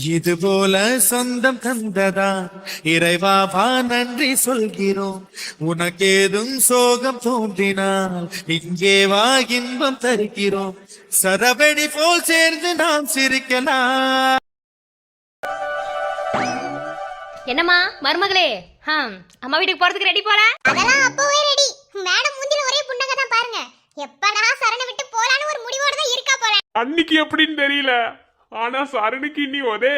இது போல சொந்தம் தந்ததா இறைவாவா நன்றி சொல்கிறோம். உனக்கேதும் சோகம் தோன்றினால் இங்கே வா இன்பம் தருகிறோம். சரவெடி போல் சேர்ந்து நாம் சிரிக்கலாம். என்னம்மா மருமகளே, அம்மா வீட்டுக்கு போறதுக்கு ரெடி போல? அதெல்லாம் அப்பவே ரெடி. மேடம் மூஞ்சில ஒரே புன்னகை தான் பாருங்க. எப்படா சரண விட்டு போலான்னு ஒரு முடிவோட தான் இருக்கா போல. அன்னைக்கு எப்படின்னு தெரியல, ஆனா சரணுக்கு இனி ஒரே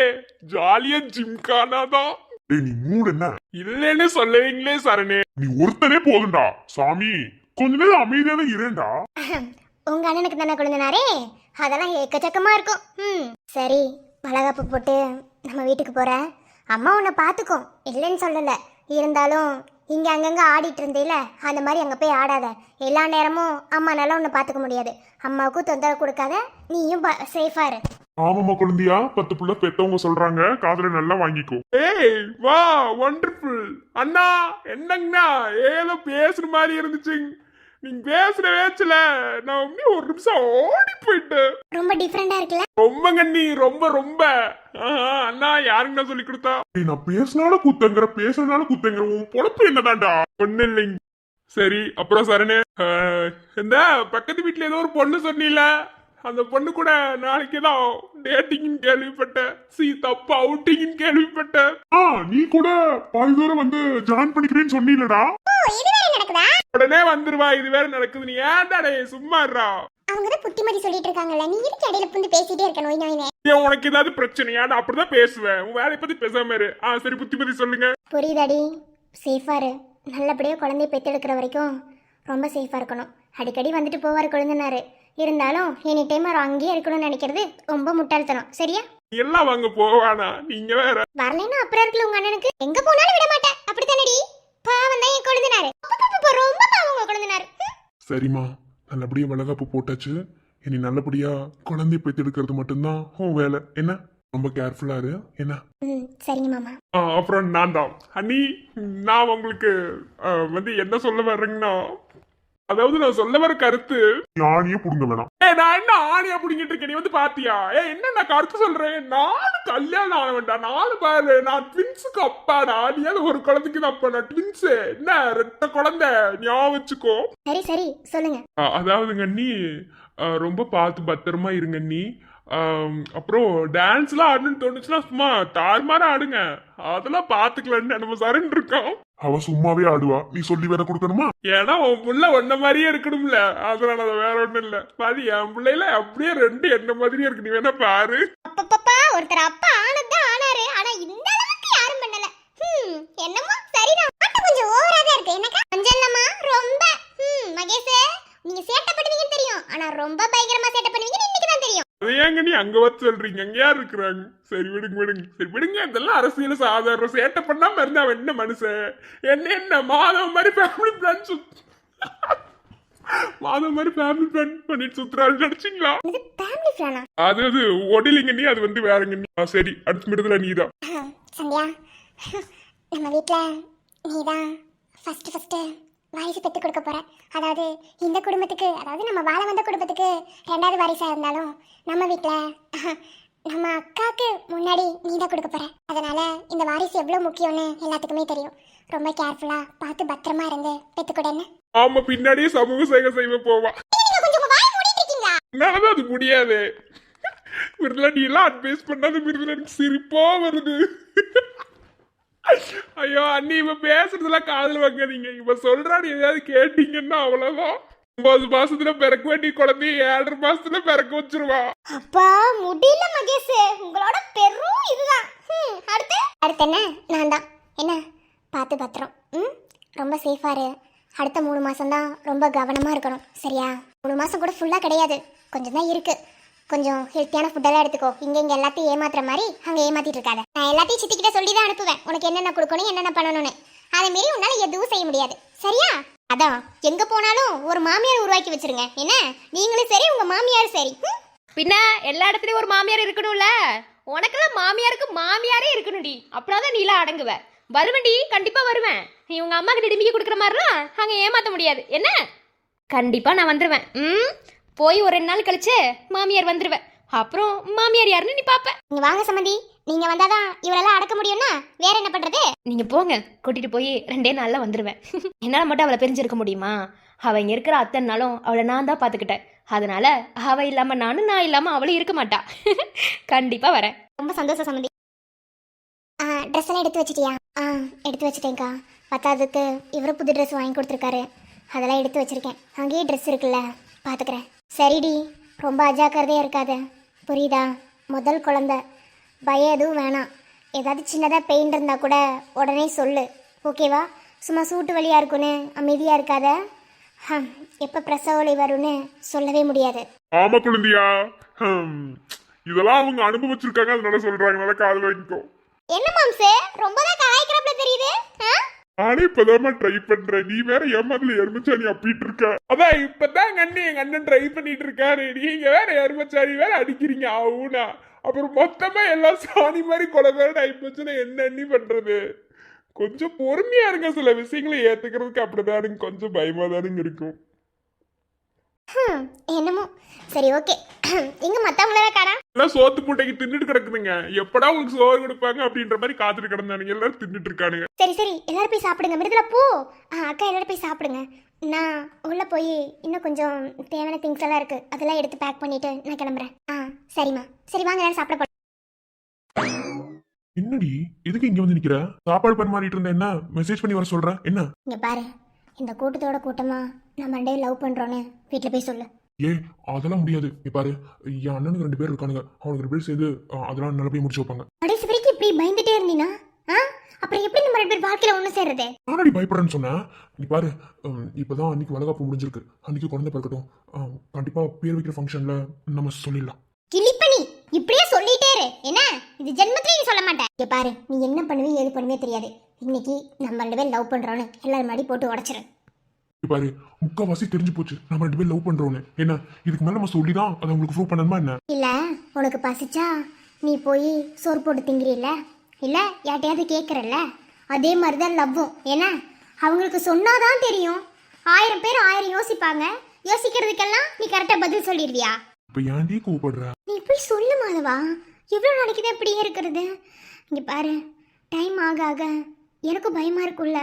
ஜாலியா ஜிம்கானாதான். நீ மூடு என்ன இல்லன்னு சொல்லவீங்களே சரணே. நீ ஒருத்தனே போதும்டா சாமி, கொஞ்ச நேரம் அமைதியான இரேண்டா. உங்க அண்ணனுக்கு தானே கொழுந்தனாரே, அதெல்லாம் ஏக்கச்சக்கமா இருக்கும். சரி, வளகாப்பு போட்டு நம்ம வீட்டுக்கு போற. அம்மா உன்னை பாத்துக்கும், இல்லைன்னு சொல்லல. இருந்தாலும் இங்க அங்கங்க ஆடிட்டு இருந்தேல, அந்த மாதிரி அங்க போய் ஆடாத. எல்லா நேரமும் அம்மானால உன்னை பாத்துக்க முடியாது. அம்மாவுக்கும் தொந்தரவு கொடுக்காத, நீயும் சேஃபா இரு. ஆமாமா குழந்தையா, 10 புள்ள பெத்தவங்க சொல்றாங்க, காதுல நல்லா வாங்கிக்கோ. ஏய் வா, வண்டர்ஃபுல் அண்ணா. என்னங்கண்ணா ஏதோ பேசுற மாதிரி இருந்துச்சு. நீங்க பேசுற வேச்சல நான் அப்படியே ஒரு நிமிஷம் ஓடி போயிட்டேன். ரொம்ப டிஃபரெண்டா இருக்குல்ல? ரொம்ப கண்ணி, ரொம்ப ரொம்ப. அண்ணா யாருங்கண்ணா சொல்லி கொடுத்தா? நான் பேசினாலும் குத்தங்கிற, பேசுறதுனால குத்தங்கிற, உன் பொழப்பு என்னதான்டா? ஒண்ணு இல்லைங்க. சரி, அப்புறம் சரணே, இந்த பக்கத்து வீட்டுல ஏதோ ஒரு பொண்ணு சொன்னீல, அந்த பொண்ணு கூட நாளைக்கு தான் டேட்டிங்னு கேள்விப்பட்டேன். தப்பா அவுட்டிங்னு கேள்விப்பட்டேன். நீ கூட பாதி தூரம் வந்து ஜாயின் பண்ணிக்கிறேன்னு சொன்னீலடா. நடக்குதா? உடனே வந்துருவா, இது வேற நடக்குது. நீ ஏன்டாடே சும்மா இருடா. அவங்கதான் புத்திமதி சொல்லிட்டு இருக்காங்கல்ல, நீ இருக்கு இடையில புந்து பேசிட்டே இருக்க. நோய் நோயினே. ஏன் உனக்கு ஏதாவது பிரச்சனையா? நான் அப்படிதான் பேசுவேன். உன் வேலையை பத்தி பேசாம இரு. சரி, புத்திமதி சொல்லுங்க. புரியுதாடி? சேஃபா இரு. நல்லபடியா குழந்தைய பெத்தெடுக்கிற வரைக்கும் ரொம்ப சேஃபா இருக்கணும். அடிக்கடி வந்துட்டு போவார் கொழுந்தனாரு. இருந்தாலும் எனி டைம் அவர் அங்கேயே இருக்கணும்னு நினைக்கிறது ரொம்ப முட்டாள்தனம். சரியா? எல்லாம் வாங்க போவானா, நீங்க வேற. வரலைன்னா அப்புறம் இருக்குல்ல உங்க அண்ணனுக்கு. எங்க போனாலும் விட மாட்டேன். அப்படித்தானடி? பாவம் தான் என் கொழுந்தனாரு. ரொம்ப பாவம் உங்க கொழுந்தனாரு. சரிம்மா, நல்லபடியா வளகாப்பு போட்டாச்சு. இனி நல்லபடியா குழந்தைய பெத்தெடுக்கிறது மட்டும்தான் உன் வேலை. என்ன ரொம்ப கேர்ஃபுல்லா இரு. என்ன? சரிங்க மாமா. அப்புறம் நான் தான் அண்ணி, நான் உங்களுக்கு வந்து என்ன சொல்ல வர்றேங்கன்னா, அதாவது நான் சொல்ல வர கருத்து, ஆணியே புடுங்க வேணாம். நான் என்ன ஆணியா புடிங்கிட்டு இருக்கேன்? நீ வந்து பாத்தியா? என்ன நான் கருத்து சொல்றேன்? நானும் கல்யாணம் ஆன வேண்டாம். நானும் பாரு, நான் ட்வின்ஸுக்கு அப்பாடா. நீ ஒரு குழந்தைக்கு தான் அப்பா. நான் ட்வின்ஸ் என்ன 2 குழந்தை, ஞாபகம் வச்சுக்கோ. சரி சரி சொல்லுங்க. அதாவதுங்க அண்ணி, ரொம்ப பார்த்து பத்திரமா இருங்க அண்ணி. அப்புறம் டான்ஸ்லாம் ஆடணும்னு தோணுச்சுன்னா சும்மா தாறுமாறா ஆடுங்க. அதெல்லாம் பாத்துக்கலான்னு நம்ம சரண் இருக்கோம். அவ சும்மாவே ஆடுவா, நீ சொல்லி வேற கொடுக்கணுமா? ஏன்னா உன் புள்ள ஒன்ன மாதிரியே இருக்கணும்ல, அதனால அது வேற ஒண்ணும் இல்ல. பாதி என் பிள்ளைல அப்படியே 2 என்ன மாதிரியே இருக்கு. நீ வேணா பாரு. அப்பப்பா, ஒருத்தர் அப்பா ஆனதான் ஆனாரு, ஆனா இந்த அளவுக்கு யாரும் பண்ணல. என்னமோ சரிதான். கொஞ்சம் ஓவரா தான் இருக்கு. என்னக்கா? கொஞ்சம் இல்லம்மா, ரொம்ப. மகேஷ், நீங்க சேட்டை பண்ணுவீங்கன்னு தெரியும், ஆனா ரொம்ப பயங்கரமா சேட்டை பண்ணுவீங்கன்னு இன்னைக்கு தான் தெரியும். அது ஏங்க நீ அங்க வந்து சொல்றீங்க? அங்க யார் இருக்கிறாங்க? சரி விடுங்க விடுங்க, சரி விடுங்க. இதெல்லாம் அரசியல் சாதாரண. சேட்டை பண்ணாம இருந்தா அவன் என்ன மனுஷன்? என்ன மாதவ மாதிரி ஃபேமிலி பிளான் மாதவ மாதிரி ஃபேமிலி பிளான் பண்ணிட்டு சுத்துறாரு நினைச்சீங்களா? இது ஃபேமிலி பிளானா? அது ஒடிலிங்க நீ, அது வந்து வேறங்க நீ. சரி, அடுத்த மிடத்துல நீதான். சந்தியா, நம்ம வீட்ல நீதான் ஃபர்ஸ்ட் வாரிசு பெத்து கொடுக்க போற. அதாவது இந்த குடும்பத்துக்கு, அதாவது நம்ம வாழ வந்த குடும்பத்துக்கு 2வது வாரிசா இருந்தாலும் நம்ம வீட்ல நம்ம அக்காவுக்கு முன்னாடி நீதான் கொடுக்க போற. அதனால இந்த வாரிசு எவ்வளவு முக்கியம்னு எல்லாத்துக்குமே தெரியும். ரொம்ப கேர்ஃபுல்லா பார்த்து பத்திரமா இருந்து பெத்துக்கூடன்னு. ஆமா, பின்னாடியே சமூக சேவை செய்வ போவா. கொஞ்சம் வாய் மூடிட்டு இருக்கீங்களா? என்னாலதான் அது முடியாது. மிருதுல நீ எல்லாம் அட்வைஸ் பண்ணாத மிருதுல எனக்கு சிரிப்பா வருது. ஐயோ அண்ணி, இவ பேசுறதுலாம் காதுல வைக்காதீங்க. இவ சொல்றான்னு ஏதாவது கேட்டீங்கன்னா அவ்வளவுதான். 9 மாசத்துல பிறக்க வேண்டிய குழந்தைய 7.5 மாசத்துல பிறக்க வச்சிருவா. அப்பா முடியல மகேஷ், உங்களோட பெரும் இதுதான். அடுத்து என்ன? நான் தான். என்ன பார்த்து பத்திரம். ரொம்ப சேஃபா இரு. அடுத்த 3 மாசம் தான் ரொம்ப கவனமா இருக்கணும். சரியா? 3 மாசம் கூட ஃபுல்லா கிடையாது, கொஞ்சம் தான் இருக்கு. கொஞ்சம் ஹெல்த்தியான ஃபுட்டெல்லாம் எடுத்துக்கோ. இங்க எல்லாத்தையும் ஏமாத்துற மாதிரி அங்க ஏமாத்திட்டு இருக்காத. நான் எல்லாத்தையும் சித்திக்கிட்ட சொல்லி தான் அனுப்புவேன், உனக்கு என்னென்ன கொடுக்கணும் என்னென்ன பண்ணணும்னு. அதே மாரி உன்னால எதுவும் செய்ய முடியாது. சரியா? அதான், எங்க போனாலும் ஒரு மாமியார் உருவாக்கி வச்சிருங்க. என்ன, நீங்களும் சரி உங்க மாமியாரும் சரி. பின்ன எல்லா இடத்துலயும் ஒரு மாமியார் இருக்கணும்ல. உனக்கெல்லாம் மாமியாருக்கு மாமியாரே இருக்கணும்டி. அப்படிதான் நீலாம் அடங்குவ. வருவேன்டி, கண்டிப்பா வருவேன். நீ உங்க அம்மா கிட்ட டிமிக்கி கொடுக்குற மாதிரிலாம் அங்க ஏமாத்த முடியாது. என்ன, கண்டிப்பா நான் வந்துருவேன். போய் ஒரு 2 நாள் கழிச்சு மாமியார் வந்துருவேன். அப்புறம் மாமியார் யாருன்னு நீ பாப்ப. நீங்க வாங்க சம்மந்தி, நீங்க வந்தாதான் இவரெல்லாம் அடக்க முடியும்னா வேற என்ன பண்றது? நீங்க போங்க, கூட்டிட்டு போய் 2 நாள்ல வந்துருவேன். என்னால மட்டும் அவளை பிரிஞ்சிருக்க முடியுமா? அவ இங்க இருக்கிற அத்தனை நாளும் அவளை நான் தான் பாத்துக்கிட்டேன். அதனால அவ இல்லாம நானும், நான் இல்லாம அவளும் இருக்க மாட்டா. கண்டிப்பா வரேன். ரொம்ப சந்தோஷம் சம்மந்தி. ட்ரெஸ் எல்லாம் எடுத்து வச்சிட்டியா? எடுத்து வச்சிட்டேன்க்கா. பத்தாவதுக்கு இவரு புது ட்ரெஸ் வாங்கி கொடுத்துருக்காரு, அதெல்லாம் எடுத்து வச்சிருக்கேன். அங்கேயே ட்ரெஸ் இருக்குல்ல, பாத்துக்கிறேன். சரிடி, ரொம்ப அஜாக்கிரதையா இருக்காத, புரியுதா? முதல் குழந்தை, பயம் எதுவும் வேணாம். ஏதாவது சின்னதாக பெயின் இருந்தால் கூட உடனே சொல்லு, ஓகேவா? சும்மா சூட்டு வலியாக இருக்குன்னு அமைதியாக இருக்காத. எப்போ பிரசவ வலி வரும்னு சொல்லவே முடியாது. ஆமா குழந்தையா, இதெல்லாம் அவங்க அனுபவிச்சிருக்காங்க, அதனால சொல்றாங்க. நல்லா காதுல வாங்கிக்கோ. என்ன மாம்சே, ரொம்ப தான் கலாய்க்கிறப்பல தெரியுது. நானே இப்பதான் ட்ரை பண்றேன், நீ வேற ஏமாதுல எருமச்சாணி அப்பிட்டு இருக்க. அதான் இப்பதான் எங்க அண்ணன் ட்ரை பண்ணிட்டு இருக்காரு, நீங்க வேற எருமச்சாணி வேற அடிக்கிறீங்க ஆவுனா. அப்புறம் மொத்தமா எல்லாம் சாணி மாதிரி கொலவேற ஆயிப்போச்சுன்னா என்ன அண்ணி பண்றது? கொஞ்சம் பொறுமையா இருங்க, சில விஷயங்களை ஏத்துக்கிறதுக்கு அப்படிதானுங்க கொஞ்சம் பயமா தானுங்க இருக்கும். என்னமோ சரி, ஓகே. எங்க மத்தவங்களெல்லாம் காணா? எல்லாம் சோத்து மூட்டைக்கு தின்னுட்டு கிடக்குதுங்க, எப்படா உங்களுக்கு சோறு கொடுப்பாங்க அப்படின்ற மாதிரி காத்துட்டு கிடந்தானுங்க. எல்லாரும் தின்னுட்டு இருக்கானுங்க. சரி சரி, எல்லாரும் போய் சாப்பிடுங்க. மிருதுல போ. அக்கா எல்லாரும் போய் சாப்பிடுங்க. நான் உள்ள போய் இன்னும் கொஞ்சம் தேவையான திங்ஸ் எல்லாம் இருக்கு, அதெல்லாம் எடுத்து பேக் பண்ணிட்டு நான் கிளம்புறேன். சரிம்மா. சரி வாங்க, எல்லாரும் சாப்பிட போலாம். என்னடி எதுக்கு இங்க வந்து நிக்கிற? சாப்பாடு பரிமாறிட்டு இருந்த, என்ன மெசேஜ் பண்ணி வர சொல்ற? என்ன? இங்க பாரு, இந்த கூட்டத்தோட கூட்டமா நம்ம 2 லவ் பண்றோன்னு வீட்டுல போய் சொல்லு. அதெல்லாம் முடியாது. நீ பாரு, என் அண்ணனுக்கு 2 பேர் இருக்கானுங்க, அவனுக்கு 2 பேர் சேர்ந்து அதெல்லாம் நல்லபடியா முடிச்சு வைப்பாங்க. கடைசி வரைக்கும் இப்படி பயந்துட்டே இருந்தீனா அப்புறம் எப்படி நம்ம 2 பேர் வாழ்க்கையில ஒண்ணு சேர்றது? நானடி பயப்படுறேன்னு சொன்னேன். நீ பாரு, இப்பதான் அன்னைக்கு வளகாப்பு முடிஞ்சிருக்கு, அன்னைக்கு குழந்தை பிறக்கட்டும், கண்டிப்பா பேர் வைக்கிற ஃபங்க்ஷன்ல நம்ம சொல்லிடலாம். கிளிப்பணி இப்படியே சொல்லிட்டே இரு. என்ன இது ஜென்மத்திலே நீ சொல்ல மாட்டேன். இங்க பாரு, நீ என்ன பண்ணுவே ஏது பண்ணுவே தெரியாது. இன்னைக்கு நம்ம 2 பேர் லவ் பண்றோன்னு எல்லாரும் முன்னாடி போட்டு உடைச்சிரு. பாரு, முக்காவாசி தெரிஞ்சு போச்சு நம்ம 2 பேர் லவ் பண்றோன்னு. என்ன இதுக்கு மேல நம்ம சொல்லிதான் அதை உங்களுக்கு ப்ரூவ் பண்ணணுமா என்ன? இல்ல, உனக்கு பசிச்சா நீ போய் சோறு போட்டு திங்கிறீல்ல, இல்ல யார்ட்டையாவது கேட்கறல்ல, அதே மாதிரிதான் லவ்வும். ஏன்னா அவங்களுக்கு சொன்னாதான் தெரியும். 1000 பேர் 1000 யோசிப்பாங்க, யோசிக்கிறதுக்கெல்லாம் நீ கரெக்டா பதில் சொல்லிடுவியா? இப்ப ஏன்டி கூப்பிடுற? நீ போய் சொல்லு மாதவா, எவ்வளவு நாளைக்கு தான் இப்படியே இருக்கிறது? இங்க பாரு, டைம் ஆக ஆக எனக்கும் பயமா இருக்குல்ல.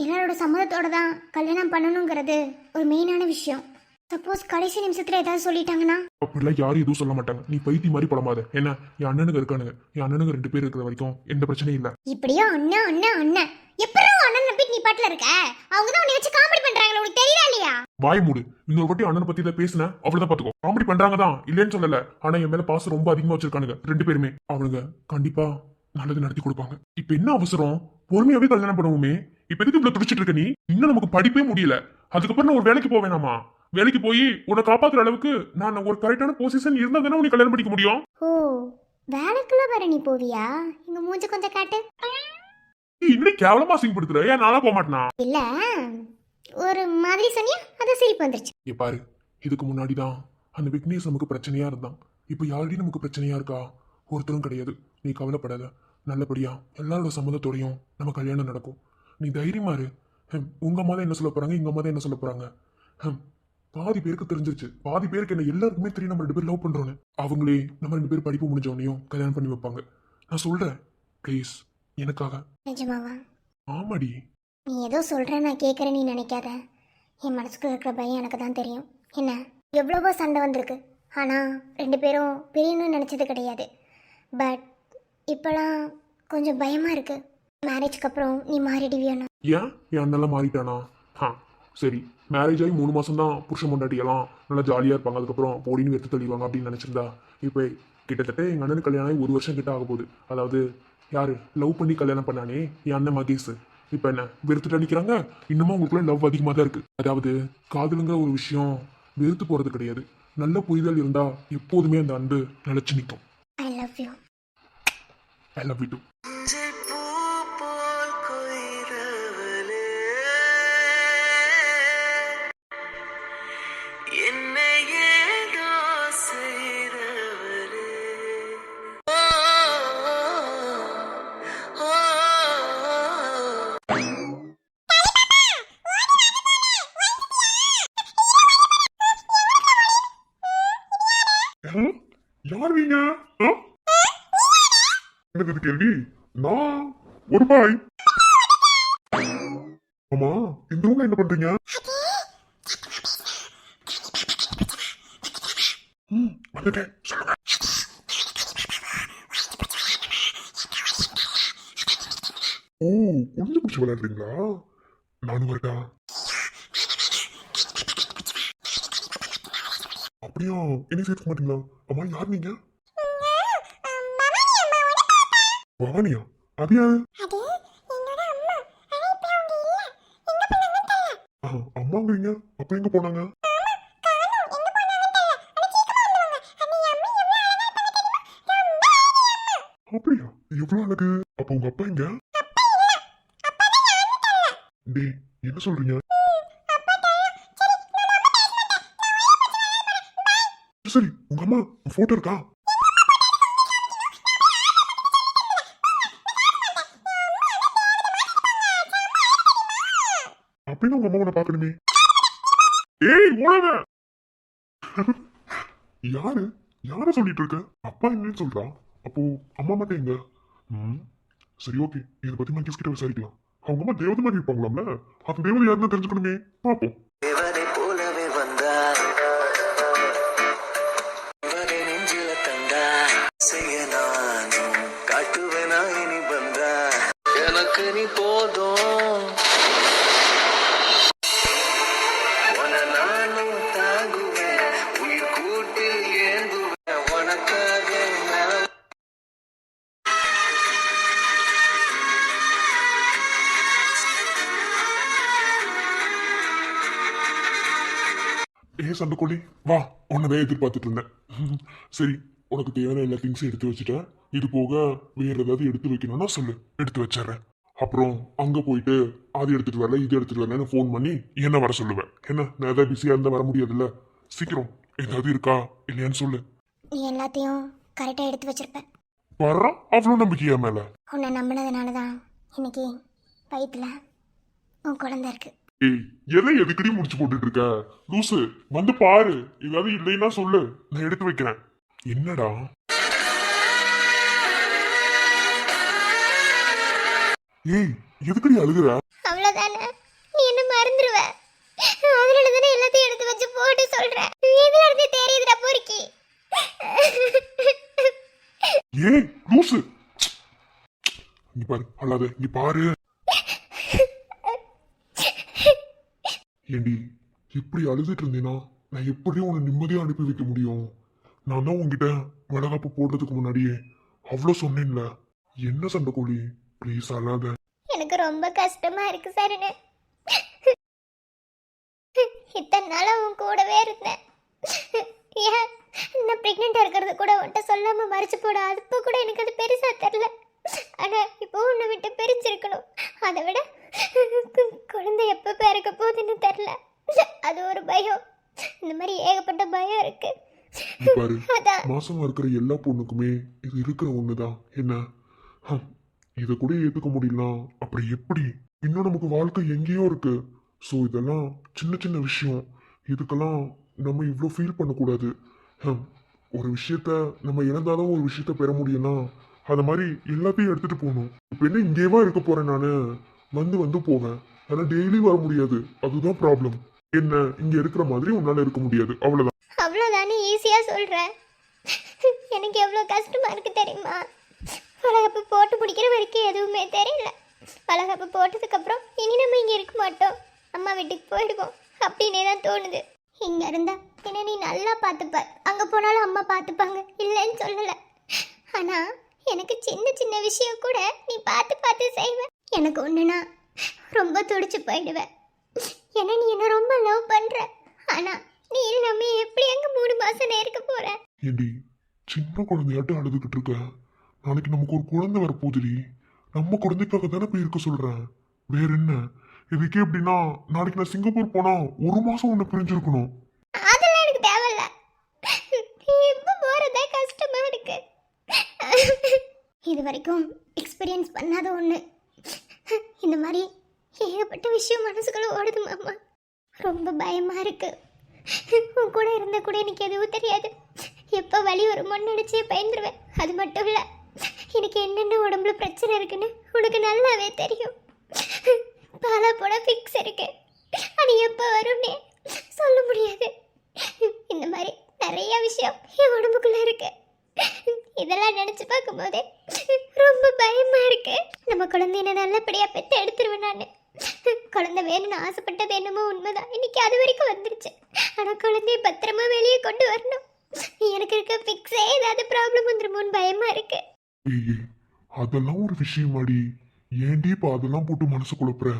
எல்லாரோட சம்மதத்தோட தான் கல்யாணம் பண்ணணுங்கிறது ஒரு மெயினான விஷயம். சப்போஸ் கடைசி நிமிஷத்துல ஏதாவது சொல்லிட்டாங்கன்னா? அப்படிலாம் யாரும் எதுவும் சொல்ல மாட்டாங்க, நீ பைத்தி மாதிரி புலம்பாத. என்ன, என் அண்ணனுக்கு இருக்கானுங்க, என் அண்ணனுக்கு 2 பேர் இருக்கிற வரைக்கும் எந்த பிரச்சனையும் இல்ல. இப்படியோ அண்ணா அண்ணா அண்ணன் எப்பறம் அண்ணன் நம்பிட்டு நீ பாட்டுல இருக்க? அவங்க தான் உன்னை வச்சு காமெடி பண்றாங்களா, உனக்கு தெரியல இல்லையா? வாய் மூடு. இன்னொரு வாட்டி அண்ணனை பத்தி இதை பேசுன அவ்வளவுதான் பாத்துக்கோ. காமெடி பண்றாங்க தான், இல்லைன்னு சொல்லல. ஆனா என் மேல பாசம் ரொம்ப அதிகமா வச்சிருக்கானுங்க 2 பேருமே. அவனுங்க கண்டிப்பா நல்லது நடத்தி கொடுப்பாங்க. இப்ப என்ன அவசரம்? பொறுமையாவே கல்யாணம் பண்ணுவோமே. இப்ப எதுக்கு இவ்வளவு துடிச்சிட்டு இருக்க நீ? இன்னும் நமக்கு படிப்பே முடியல, அதுக்கப்புறம் நான் ஒரு வேலைக்கு போவேனாமா? வேலைக்கு போய் உன்னை காப்பாத்துற அளவுக்கு நான் ஒரு கரெக்டான பொசிஷன் இருந்தா தானே உனக்கு கல்யாணம் பண்ணிக்க முடியும். ஓ, வேலைக்குள்ள வர நீ போவியா? இங்க மூஞ்ச கொஞ்சம் காட்டு. நீ இன்னும் கேவலமா சிங்கப்படுத்துற. ஏன் நானா போக மாட்டேனா? இல்ல, ஒரு மாதிரி சொன்னியா, அது சிரிப்பு வந்துருச்சு. பாரு, இதுக்கு முன்னாடிதான் அந்த விக்னேஷ் நமக்கு பிரச்சனையா இருந்தான். இப்ப யாருடையும் நமக்கு பிரச்சனையா இருக்கா? ஒருத்தரும் கிடையாது. நீ கவலைப்படாத, நல்லபடியா எல்லாரோட சம்மதத்தோடையும் நம்ம கல்யாணம் நடக்கும். நீ தைரியமா இரு. உங்க அம்மா தான் என்ன சொல்ல போறாங்க, எங்க அம்மா தான் என்ன சொல்ல போறாங்க. பாதி பேருக்கு தெரிஞ்சிருச்சு, பாதி பேருக்கு என்ன எல்லாருக்குமே தெரியும் நம்ம 2 பேர் லவ் பண்றோன்னு. அவங்களே நம்ம 2 பேர் படிப்பு முடிஞ்சவனையும் கல்யாணம் பண்ணி வைப்பாங்க. நான் சொல்றேன், ப்ளீஸ் எனக்காக. நிஜமாவா? ஆமாடி. நீ ஏதோ சொல்ற நான் கேட்கறேன் நீ நினைக்காத. என் மனசுக்குள்ள இருக்கிற பயம் எனக்கு தான் தெரியும். என்ன, எவ்வளவோ சண்டை வந்திருக்கு, ஆனா 2 பேரும் பிரியணும்னு நினைச்சது கிடையாது. பட் இப்பெல்லாம் கொஞ்சம் பயமா இருக்கு. மேரேஜ்க்கு அப்புறம் நீ மாறிடுவியானா? ஏன் என் அண்ணெல்லாம் மாறிட்டானா? சரி, மேரேஜ் ஆகி 3 மாசம் தான் புருஷன் பொண்டாட்டியெல்லாம் நல்லா ஜாலியா இருப்பாங்க, அதுக்கப்புறம் போடின்னு வெறுத்து தள்ளிடுவாங்க அப்படின்னு நினைச்சிருந்தா, இப்போ கிட்டத்தட்ட எங்க அண்ணனுக்கு கல்யாணம் ஆகி 1 வருஷம் கிட்ட ஆக போகுது. அதாவது யாரு லவ் பண்ணி கல்யாணம் பண்ணானே என் அண்ணன் மகேஷ், இப்ப என்ன வெறுத்துட்டு அடிக்கிறாங்க. இன்னமும் உங்களுக்குள்ள லவ் அதிகமாக தான் இருக்கு. அதாவது காதலுங்கிற ஒரு விஷயம் வெறுத்து போறது கிடையாது. நல்ல புரிதல் இருந்தா எப்போதுமே அந்த அன்பு நிலைச்சு நிற்கும். I love you. I love you too. யார் நீங்க? என்னது இது கேள்வி? நான் ஒரு பாய். ஆமா, இந்த ரூம்ல என்ன பண்றீங்க? வந்துட்டேன், சொல்லுங்க. ஓ, குழந்தை பிடிச்சி விளையாடுறீங்களா? நானும் வரட்டா? அப்படியா? என்ன சேர்த்துக்க மாட்டீங்களா? அம்மா, யார் நீங்க? பவானியா? அது யாரு? அம்மாங்கிறீங்க, அப்ப எங்க போனாங்க? அப்படியா? எவ்வளவு அழகு. அப்ப உங்க அப்பா எங்க? டேய், என்ன சொல்றீங்க? சரி, உங்க அம்மா போட்டோ இருக்கா? அப்படின்னு உங்க அம்மா உன்னை பாக்கணுமே. ஏய், ஓடாத. யாரு யார சொல்லிட்டு இருக்க? அப்பா என்னன்னு சொல்றா? அப்போ அம்மா மட்டும் எங்க? சரி, ஓகே, இதை பத்தி மங்கேஷ் கிட்ட விசாரிக்கலாம். அவங்க அம்மா தேவதை மாதிரி இருப்பாங்களாம்ல, அந்த தேவதை யாருன்னு தெரிஞ்சுக்கணுமே. பாப்போம். தேவதை போலவே வந்தார், இவரை நெஞ்சில தந்தார், செய்ய நானும் காட்டுவேனா இனி வந்தா, எனக்கு நீ போதும், உன்னை நானும் தாங்குவேன், உயிர் கூட்டில் ஏந்துவேன், உனக்காக நான். சண்டைக்கோழி, வா, உன்னதான் எதிர்பார்த்துட்டு இருந்தேன். சரி, உனக்கு தேவையான எல்லா திங்ஸும் எடுத்து வச்சுட்டேன். இது போக வேற ஏதாவது எடுத்து வைக்கணும்னா சொல்லு, எடுத்து வச்சிடறேன். அப்புறம் அங்க போயிட்டு அது எடுத்துட்டு வரல, இது எடுத்துட்டு வரலன்னு ஃபோன் பண்ணி என்ன வர சொல்லுவேன். என்ன, நான் ஏதாவது பிஸியா இருந்தா வர முடியாதுல்ல. சீக்கிரம் ஏதாவது இருக்கா இல்லையான்னு சொல்லு. நீ எல்லாத்தையும் கரெக்டாக எடுத்து வச்சிருப்ப. வர்றான், அவ்வளோ நம்பிக்கையா மேல? உன்னை நம்பினதுனால தான் இன்னைக்கு வயிற்றுல உன் குழந்தை இருக்கு. ஏய், எதை எதுக்கடி முடிச்சு போட்டுட்டு இருக்க? லூசு, வந்து பாரு. ஏதாவது இல்லைன்னா சொல்லு, நான் எடுத்து வைக்கிறேன். என்னடா? ஏய், எதுக்கடி அழுகுற? அவ்வளோதானே, நீ என்ன மறந்துடுவ. அதனால தானே எல்லாத்தையும் எடுத்து வச்சு போட்டு சொல்றேன். இதுல இருந்து தெரியுதுடா பொறுக்கி. ஏய், லூசு, இங்க பாரு, அல்லாத இங்க பாரு. ஏண்டி, இப்படி அழுதுட்டு இருந்தீனா நான் எப்படியும் உன்னை நிம்மதியா அனுப்பி வைக்க முடியும்? நான் தான் உங்ககிட்ட வளகாப்பு போடுறதுக்கு முன்னாடியே அவ்வளோ சொன்னேன்ல. என்ன சண்டைக்கோழி, ப்ளீஸ் அழாத. எனக்கு ரொம்ப கஷ்டமா இருக்கு சரணு. இத்தனை நாளா உன் கூடவே இருந்தேன். ஏன் நான் பிரெக்னெண்டா இருக்கிறது கூட உன்கிட்ட சொல்லாம மறைச்சு போட, அப்போ கூட எனக்கு அது பெருசா தெரியல. ஆனா இப்போ உன்னை விட்டு பிரிஞ்சிருக்கணும். அதை விட குழந்தை எப்ப பிறக்க போகுதுன்னு தெரியல, அது ஒரு பயம். இந்த மாதிரி ஏகப்பட்ட பயம் இருக்கு. இங்க பாரு, மாசமா இருக்கிற எல்லா பொண்ணுக்குமே இது இருக்கிற ஒண்ணுதான். என்ன, இத கூட ஏத்துக்க முடியலாம், அப்புறம் எப்படி? இன்னும் நமக்கு வாழ்க்கை எங்கேயோ இருக்கு. ஸோ இதெல்லாம் சின்ன சின்ன விஷயம். இதுக்கெல்லாம் நம்ம இவ்வளோ ஃபீல் பண்ணக்கூடாது. ஒரு விஷயத்த நம்ம இழந்தாலும் ஒரு விஷயத்த பெற முடியும்னா அது மாதிரி எல்லாத்தையும் எடுத்துட்டு போகணும். இப்போ என்ன இங்கேவா இருக்க போறேன் நானு? வந்து வந்து போவேன், ஆனா டெய்லி வர முடியாது. அதுதான் ப்ராப்ளம். என்ன, இங்க இருக்கிற மாதிரி உன்னால இருக்க முடியாது, அவ்வளவுதான். அவ்வளோதானே ஈஸியா சொல்றேன். எனக்கு எவ்வளோ கஷ்டமா இருக்கு தெரியுமா? வளகாப்பு போட்டு பிடிக்கிற வரைக்கும் எதுவுமே தெரியல. வளகாப்பு போட்டதுக்கப்புறம் இனி நம்ம இங்கே இருக்க மாட்டோம், அம்மா வீட்டுக்கு போயிடுவோம் அப்படின்னே தான் தோணுது. இங்கே இருந்தா என்ன நீ நல்லா பார்த்துப்ப, அங்கே போனாலும் அம்மா பார்த்துப்பாங்க, இல்லைன்னு சொல்லலை. ஆனால் எனக்கு சின்ன சின்ன விஷயம் கூட நீ பார்த்து பார்த்து செய்வேன். எனக்கு ஒன்றுனா ரொம்ப துடிச்சு போயிடுவேன். ஏன்னா நீ என்ன ரொம்ப லவ் பண்ணுற. ஆனால் நீ இல்லாம எப்படி அங்கே 3 மாதம் இருக்க போற? ஏண்டி, சின்ன குழந்தையாட்டம் அழுதுகிட்டு இருக்க? நாளைக்கு நமக்கு ஒரு குழந்தை வரப்போகுதுடி. நம்ம குழந்தைக்காக தானே போய் இருக்க சொல்றேன், வேற என்ன? இதுக்கே எப்படின்னா நாளைக்கு நான் சிங்கப்பூர் போனா 1 மாசம் உன்னை பிரிஞ்சிருக்கணும். அதெல்லாம் எனக்கு தேவையில்ல. இப்போ போறதே கஷ்டமா இருக்கு. இது வரைக்கும் எக்ஸ்பீரியன்ஸ் பண்ணாத ஒண்ணு. இந்த மாதிரி ஏகப்பட்ட விஷயம் மனசுக்குள்ள ஓடுது மாமா. ரொம்ப பயமா இருக்கு. உன் கூட இருந்த கூட எனக்கு எதுவும் தெரியாது. எப்போ வலி ஒரு மண்ணடிச்சே பயந்துருவேன். அது மட்டும் இல்லை, எனக்கு என்னென்ன உடம்புல பிரச்சனை இருக்குன்னு உனக்கு நல்லாவே தெரியும். பாலா போட ஃபிக்ஸ் இருக்கு. அது எப்போ வரும்னே சொல்ல முடியாது. இந்த மாதிரி நிறைய விஷயம் என் உடம்புக்குள்ள இருக்கு. இதெல்லாம் நினைச்சு பார்க்கும்போது ரொம்ப பயமா இருக்கு. நம்ம குழந்தைய நல்லபடியா பெற்று எடுத்துருவேன் நான். குழந்தை வேணும்னு ஆசைப்பட்டது என்னமோ உண்மைதான். இன்னைக்கு அது வரைக்கும் வந்துருச்சு. ஆனா குழந்தைய பத்திரமா வெளியே கொண்டு வரணும். எனக்கு இருக்க ஃபிக்ஸே ஏதாவது ப்ராப்ளம் வந்துருமோன்னு பயமா இருக்கு. ஏய் அதெல்லாம் ஒரு விஷயமாடி, ஏன்டி இப்போ அதெல்லாம் போட்டு மனசு குழப்புற?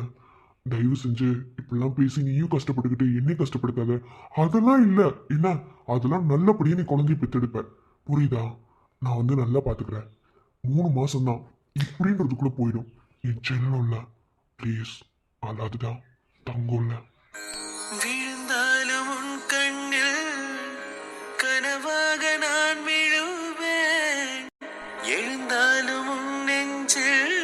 தயவு செஞ்சு இப்படிலாம் பேசி நீயும் கஷ்டப்பட்டுக்கிட்டு என்னையும் கஷ்டப்படுத்தாத. அதெல்லாம் இல்லை என்ன, அதெல்லாம் நல்லபடியாக நீ குழந்தைய பெற்றெடுப்ப, புரியுதா? நான் வந்து நல்லா பார்த்துக்கிறேன். 3 மாசம்தான் இப்படின்றதுக்குள்ள போயிடும். என் செல்லம் இல்லை, ப்ளீஸ். அல்லாதுதான் தங்கம் இல்லை. விழுந்தாலும் உன் கண்ணில் கனவாக நான் விழுவேன், எழுந்தாலும் உன் நெஞ்சில்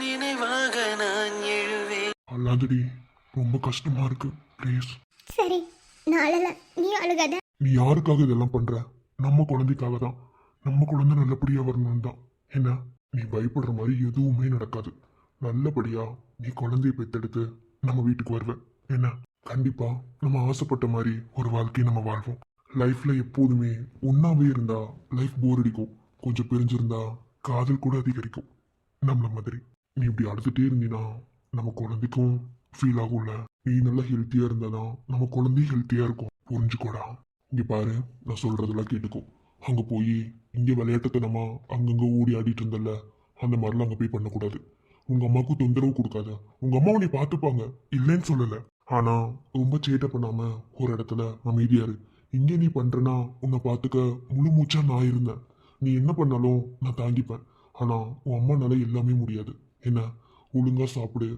நினைவாக நான் எழுவேன். அல்லாதடி ரொம்ப கஷ்டமா இருக்கு, ப்ளீஸ். சரி நான் அழல, நீ அழுகாத. நீ யாருக்காக இதெல்லாம் பண்ற? நம்ம குழந்தைக்காக தான். நம்ம குழந்தை நல்லபடியா வரணும் தான். என்ன, நீ பயப்படுற மாதிரி எதுவுமே நடக்காது. நல்லபடியா நீ குழந்தைய பெத்தெடுத்து நம்ம வீட்டுக்கு வருவ. என்ன, கண்டிப்பா நம்ம ஆசைப்பட்ட மாதிரி ஒரு வாழ்க்கையை நம்ம வாழ்வோம். லைஃப்ல எப்போதுமே ஒன்னாவே இருந்தா லைஃப் போர் அடிக்கும். கொஞ்சம் பிரிஞ்சிருந்தா காதல் கூட அதிகரிக்கும். நம்மள மாதிரி நீ இப்படி அழுதுட்டே இருந்தீன்னா நம்ம குழந்தைக்கும் ஃபீல் ஆகும்ல. நீ நல்லா ஹெல்த்தியா இருந்தாதான் நம்ம குழந்தையும் ஹெல்த்தியா இருக்கும். புரிஞ்சுக்கோடா. இங்க பாரு, நான் சொல்றதெல்லாம் கேட்டுக்கோ. அங்க போய் இங்க விளையாட்டுத்தனமா அங்கங்க ஓடி ஆடிட்டு இருந்தல்ல, அந்த மாதிரிலாம் அங்க போய் பண்ணக்கூடாது. உங்க அம்மாவுக்கு தொந்தரவு கொடுக்காத. உங்க அம்மா உன்னை பார்த்துப்பாங்க, இல்லைன்னு சொல்லல. ஆனா ரொம்ப சேட்டை பண்ணாம ஒரு இடத்துல அமைதியா இரு. இங்கே நீ பண்றனா உன்னை பார்த்துக்க முழு மூச்சா நான் இருந்தேன். நீ என்ன பண்ணாலும் நான் தாங்கிப்பேன். ஆனா உன் அம்மானால எல்லாமே முடியாது. என்ன, ஒழுங்கா சாப்பிடு,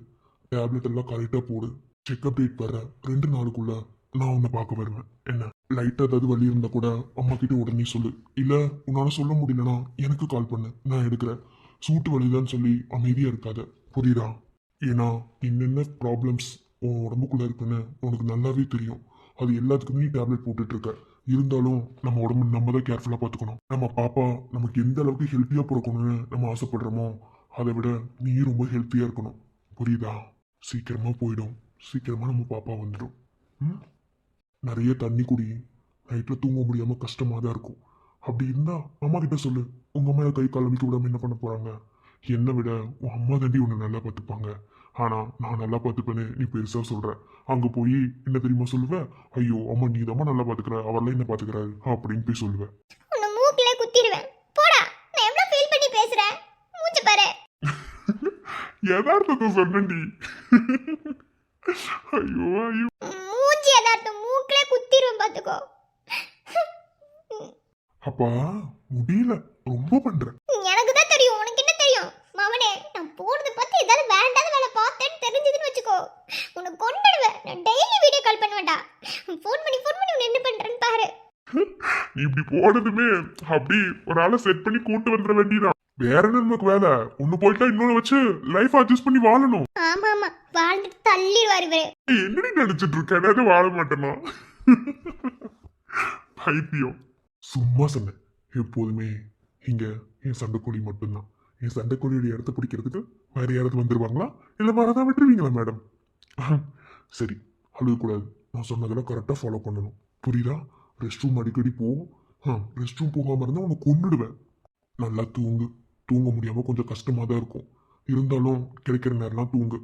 டேப்லெட் எல்லாம் கரெக்டா போடு, செக்அப் டேட் வர 2 நாளுக்குள்ள நான் உன்னை பார்க்க வருவேன். என்ன, லைட்டா ஏதாவது வலி இருந்தா கூட அம்மா கிட்ட உடனே சொல்லு. இல்ல உன்னால சொல்ல முடியலனா எனக்கு கால் பண்ணு, நான் எடுக்கிறேன். சூட்டு வலிதான்னு சொல்லி அமைதியா இருக்காத, புரியுதா? ஏன்னா என்னென்ன ப்ராப்ளம்ஸ் உன் உடம்புக்குள்ள இருக்குன்னு உனக்கு நல்லாவே தெரியும். அது எல்லாத்துக்குமே நீ டேப்லெட் போட்டுட்டு இருக்க. இருந்தாலும் நம்ம உடம்பு நம்ம தான் கேர்ஃபுல்லா பார்த்துக்கணும். நம்ம பாப்பா நமக்கு எந்த அளவுக்கு ஹெல்த்தியா பிறக்கணும்னு நம்ம ஆசைப்படுறோமோ அதை விட நீ ரொம்ப ஹெல்த்தியா இருக்கணும், புரியுதா? சீக்கிரமா போயிடும். சீக்கிரமா நம்ம பாப்பா வந்துடும். நிறைய தண்ணி குடி. நைட்ல தூங்க முடியாம கஷ்டமா தான் இருக்கும். அப்படி இருந்தா அம்மா கிட்ட சொல்லு. உங்க அம்மா கை கால் அமைக்க விடாம என்ன பண்ண போறாங்க? என்னை விட உன் அம்மா தாண்டி உன்னை நல்லா பார்த்துப்பாங்க. ஆனா நான் நல்லா பார்த்துப்பேன்னு நீ பெருசா சொல்ற. அங்க போய் என்ன தெரியுமா சொல்லுவ? ஐயோ அம்மா நீ தான் நல்லா பாத்துக்கிற, அவர்லாம் என்ன பாத்துக்கிறாரு அப்படின்னு போய் சொல்லுவேன். உன்னை மூக்கில குத்திடுவேன். போடா, நான் எவ்வளவு ஃபீல் பண்ணி பேசுறேன். மூஞ்சி பாரு. யதார்த்தத்தை சொன்னடி. ஐயோ ஐயோ, மூஞ்சி யதார்த்தம், மூக்கில குத்திடுவேன் பாத்துக்கோ. அப்பா முடியல, ரொம்ப பண்ற. எனக்கு தான் தெரியும், உனக்கு என்ன தெரியும்? மவனே, நான் போனது பார்த்து ஏதாவது வேண்டாத வேலை பார்த்தேன்னு தெரிஞ்சதுன்னு வச்சுக்கோ, உன்னை கொண்டுடுவேன். நான் டெய்லி வீடியோ கால் பண்ணுவேன்டா. ஃபோன் பண்ணி உன்னை என்ன பண்றேன்னு பாரு. நீ இப்படி போனதுமே அப்படி ஒரு ஆளை செட் பண்ணி கூட்டு வந்துட வேண்டியதான். வேற என்ன நமக்கு வேலை? ஒண்ணு போயிட்டா இன்னொன்னு வச்சு லைஃப் அட்ஜஸ்ட் பண்ணி வாழணும். ஆமா ஆமா, வாழ்ந்துட்டு தள்ளிடுவாரு இவரு. என்னடி நினைச்சிட்டு இருக்க? ஏதாவது வாழ மாட்டேனா? பைத்தியம். சும்மா சொன்னேன். எப்போதுமே இங்க என் சண்டைக்கோழி மட்டும்தான். என் சண்டைக்கோழியோட இடத்த பிடிக்கிறதுக்கு வேற யாராவது வந்துருவாங்களா, இல்ல வரதான் விட்டுருவீங்களா மேடம்? சரி, அழுகக்கூடாது. நான் சொன்னதெல்லாம் கரெக்டா ஃபாலோ பண்ணணும், புரியுதா? ரெஸ்ட் ரூம் அடிக்கடி போ. ரெஸ்ட் ரூம் போகாம இருந்தா உன்னை கொன்னுடுவேன். நல்லா தூங்கு. தூங்க முடியாம கொஞ்சம் கஷ்டமா தான் இருக்கும். இருந்தாலும் கிடைக்கிற நேரம்லாம் தூங்கு.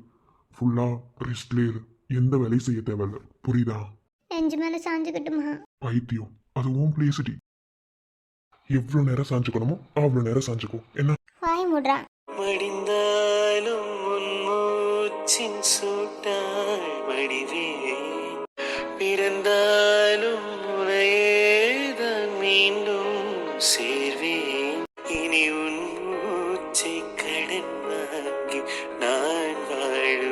ஃபுல்லா ரெஸ்ட்லேயே இரு. எந்த வேலையும் செய்ய தேவையில்ல, புரியுதா? நெஞ்சு மேல சாஞ்சுக்கிட்டுமா? பைத்தியம், அது உன் பிளேசிட்டி. எவ்வளவு நேரம் சாஞ்சுக்கணுமோ அவ்வளவு நேரம் சாஞ்சுக்கோ. என்ன, வாய் மூடுறா. மடிந்தாலும் உன் மூச்சின் சூட்டால் மடிவேன், பிறந்தாலும் உனையேதான் மீண்டும் சேர்வேன். இனி உன் மூச்சை கடன் வாங்கி நான் வாழுவேன்.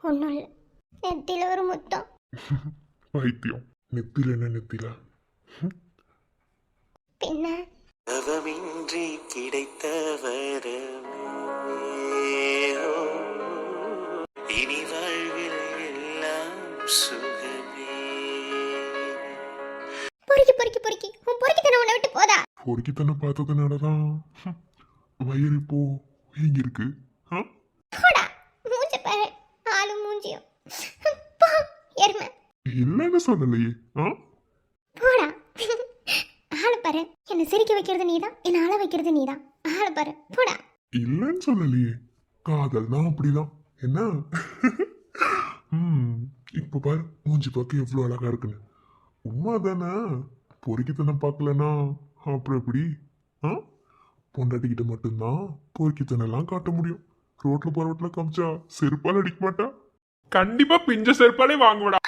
ஒன்றும் இல்லை, நெத்தியில் ஒரு முத்தம். பைத்தியம். நெத்தில என்ன நெத்தில? பின்ன தவமின்றி கிடைத்த வரமே, இனி வாழ்வில் எல்லாம் சுகமே. பொறுக்கி பொறுக்கி பொறுக்கி உன் பொறுக்கித்தனை பார்த்ததுனாலதான் வயிறு இப்போ வீங்கி இருக்கு. போடா மூஞ்ச பாரு, ஆளும் மூஞ்சியும். போ எருமை. இல்லைன்னு சொல்லலையே. போடா ஆளு பாரு, என்ன சிரிக்க வைக்கிறது நீதான், என்ன ஆள வைக்கிறது நீதான். ஆளு பாரு, போடா. இல்லைன்னு சொல்லலையே. காதல் தான் அப்படிதான் என்ன. இப்ப பாரு மூஞ்சி பார்க்க எவ்வளவு அழகா இருக்குன்னு. உண்மை தானே. பொறுக்கித்தனம் பார்க்கலன்னா அப்புறம் எப்படி? பொண்டாட்டிக்கிட்ட மட்டும்தான் பொறுக்கித்தனம் எல்லாம் காட்ட முடியும். ரோட்ல போற ரோட்ல காமிச்சா செருப்பால் அடிக்க மாட்டா. கண்டிப்பா பிஞ்ச செருப்பாலே வாங்குவடா.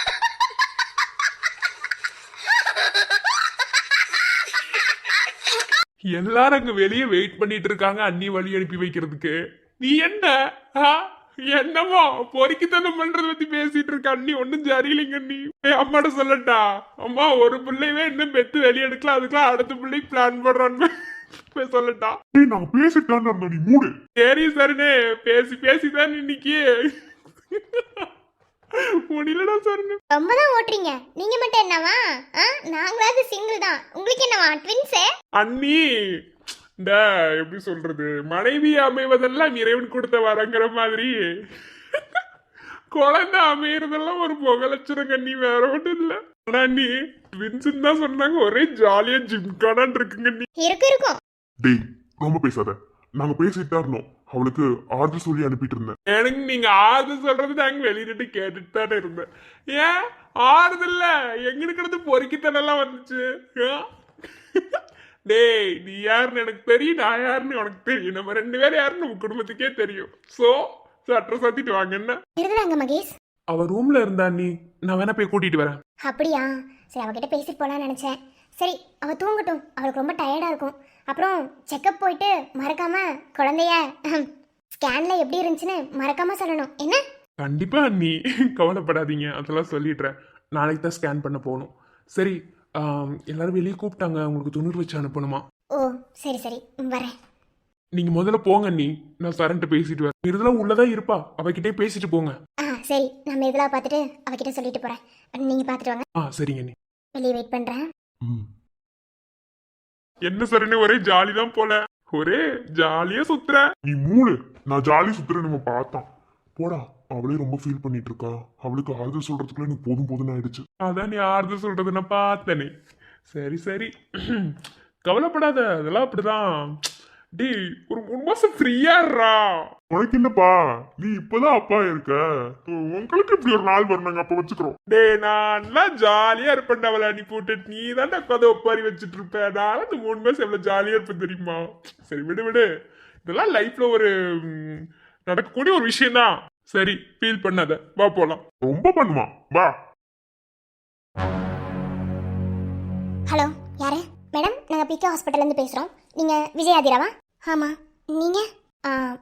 எல்லாரும் அங்க வெளியே வெயிட் பண்ணிட்டு இருக்காங்க அண்ணி வழி அனுப்பி வைக்கிறதுக்கு. நீ என்ன என்னமோ பொறுக்கித்தனம் பண்றத பத்தி பேசிட்டு இருக்க அண்ணி. ஒன்னும் சரியில்லைங்க அண்ணி. அம்மாட்ட சொல்லட்டா, அம்மா ஒரு பிள்ளைவே இன்னும் பெத்து வெளியே எடுக்கலாம், அதுக்கெல்லாம் அடுத்த பிள்ளைக்கு பிளான் பண்றான்னு சொல்லட்டா. நான் பேசிட்டான்னு இருந்தோம், நீ மூடு. சரி சரிண்ணே, பேசி பேசிதான் இன்னைக்கு முடியலடா சார்னு. ரொம்ப தான் ஓட்டுறீங்க. நீங்க மட்டும் என்னவா? நாங்களாவது சிங்கிள் தான், உங்களுக்கு என்னவா ட்வின்ஸே? அண்ணி இந்த எப்படி சொல்றது, மனைவி அமைவதெல்லாம் இறைவன் கொடுத்த வரங்கிற மாதிரி குழந்தை அமையறதெல்லாம் ஒரு புகழச்சுரங்க அண்ணி, வேற ஒன்றும் இல்ல. ஆனா அண்ணி ட்வின்ஸ் தான் சொன்னாங்க, ஒரே ஜாலியா ஜிம்கானான் இருக்குங்க அண்ணி. இருக்கும். டேய் ரொம்ப பேசாத. நாங்க பேசிட்டு தான் இருந்தோம். அவளுக்கு ஆறுதல் சொல்லி அனுப்பிட்டு இருந்தேன். எனக்கு நீங்க ஆறுதல் சொல்றது நாங்க வெளியிட்டு கேட்டுட்டு தானே இருந்தேன். ஏன் ஆறுதல்ல எங்களுக்கு பொறுக்கித்தனெல்லாம் வந்துச்சு. டேய் நீ யாருன்னு எனக்கு தெரியும், நான் யாருன்னு உனக்கு தெரியும். நம்ம 2 பேரும் யாருன்னு நம்ம குடும்பத்துக்கே தெரியும். சோ சட்டை சாத்திட்டு வாங்க. என்ன இருந்தாங்க மகேஷ்? அவ ரூம்ல இருந்தா நீ, நான் வேணா போய் கூட்டிட்டு வரேன். அப்படியா? சரி, அவகிட்ட பேசிட்டு போலான்னு நினைச்சேன். சரி, அவ தூங்கட்டும், அவளுக்கு ரொம்ப டயர்டா இருக்கும். அப்புறம் செக்கப் போயிட்டு மறக்காம குழந்தைய ஸ்கேன்ல எப்படி இருந்துச்சுன்னு மறக்காம சொல்லணும் என்ன? கண்டிப்பா நீ கவலைப்படாதீங்க, அதெல்லாம் சொல்லிடுறேன். நாளைக்கு தான் ஸ்கேன் பண்ண போகணும். சரி, எல்லாரும் வெளியே கூப்பிட்டாங்க, உங்களுக்கு துணூர் வச்சு அனுப்பணுமா? ஓ சரி சரி, வரேன். நீங்க முதல்ல போங்க நீ, நான் சரண்ட்ட பேசிட்டு வரேன். இதெல்லாம் உள்ளதான் இருப்பா, அவகிட்டே பேசிட்டு போங்க. சரி, நம்ம இதெல்லாம் பார்த்துட்டு அவகிட்ட சொல்லிட்டு போறேன். நீங்க பார்த்துட்டு வாங்க. சரிங்க நீ. வெளியே வெயிட் பண்றேன். என்ன சரணே, ஒரே ஜாலி தான் போல, ஒரே ஜாலியா சுத்துற. நீ மூடு. நான் ஜாலி சுத்துறேன் நம்ம பார்த்தான். போடா. அவளே ரொம்ப ஃபீல் பண்ணிட்டு இருக்கா. அவளுக்கு ஆறுதல் சொல்றதுக்குள்ள எனக்கு போதும் போதுன்னு ஆயிடுச்சு. அதான் நீ ஆறுதல் சொல்றது நான் பார்த்தனே. சரி சரி, கவலைப்படாத, அதெல்லாம் அப்படிதான். டேய் ஒரு 3 மாசம் ஃப்ரீயாடுறா. உனக்கு என்னப்பா, நீ இப்பதான் அப்பா இருக்க, உங்களுக்கு இப்படி ஒரு நாள் வரணுங்க, அப்ப வச்சுக்கிறோம். டேய் நான் ஜாலியா இருப்பேன். அவளை அனுப்பி விட்டு நீ தான் உட்காந்து ஒப்பாரி வச்சுட்டு இருப்ப. நான் அந்த 3 மாசம் எவ்வளவு ஜாலியா இருப்பேன் தெரியுமா? சரி விடு விடு, இதெல்லாம் லைஃப்ல ஒரு நடக்கக்கூடிய ஒரு விஷயம் தான். சரி ஃபீல் பண்ணாத, வா போலாம். ரொம்ப பண்ணுமா, வா. ஹலோ, யாரு? மேடம், நாங்கள் பிகே ஹாஸ்பிட்டல்லேருந்து பேசுகிறோம். நீங்கள் விஜய் ஆதிராவா? ஆமாம். நீங்கள்?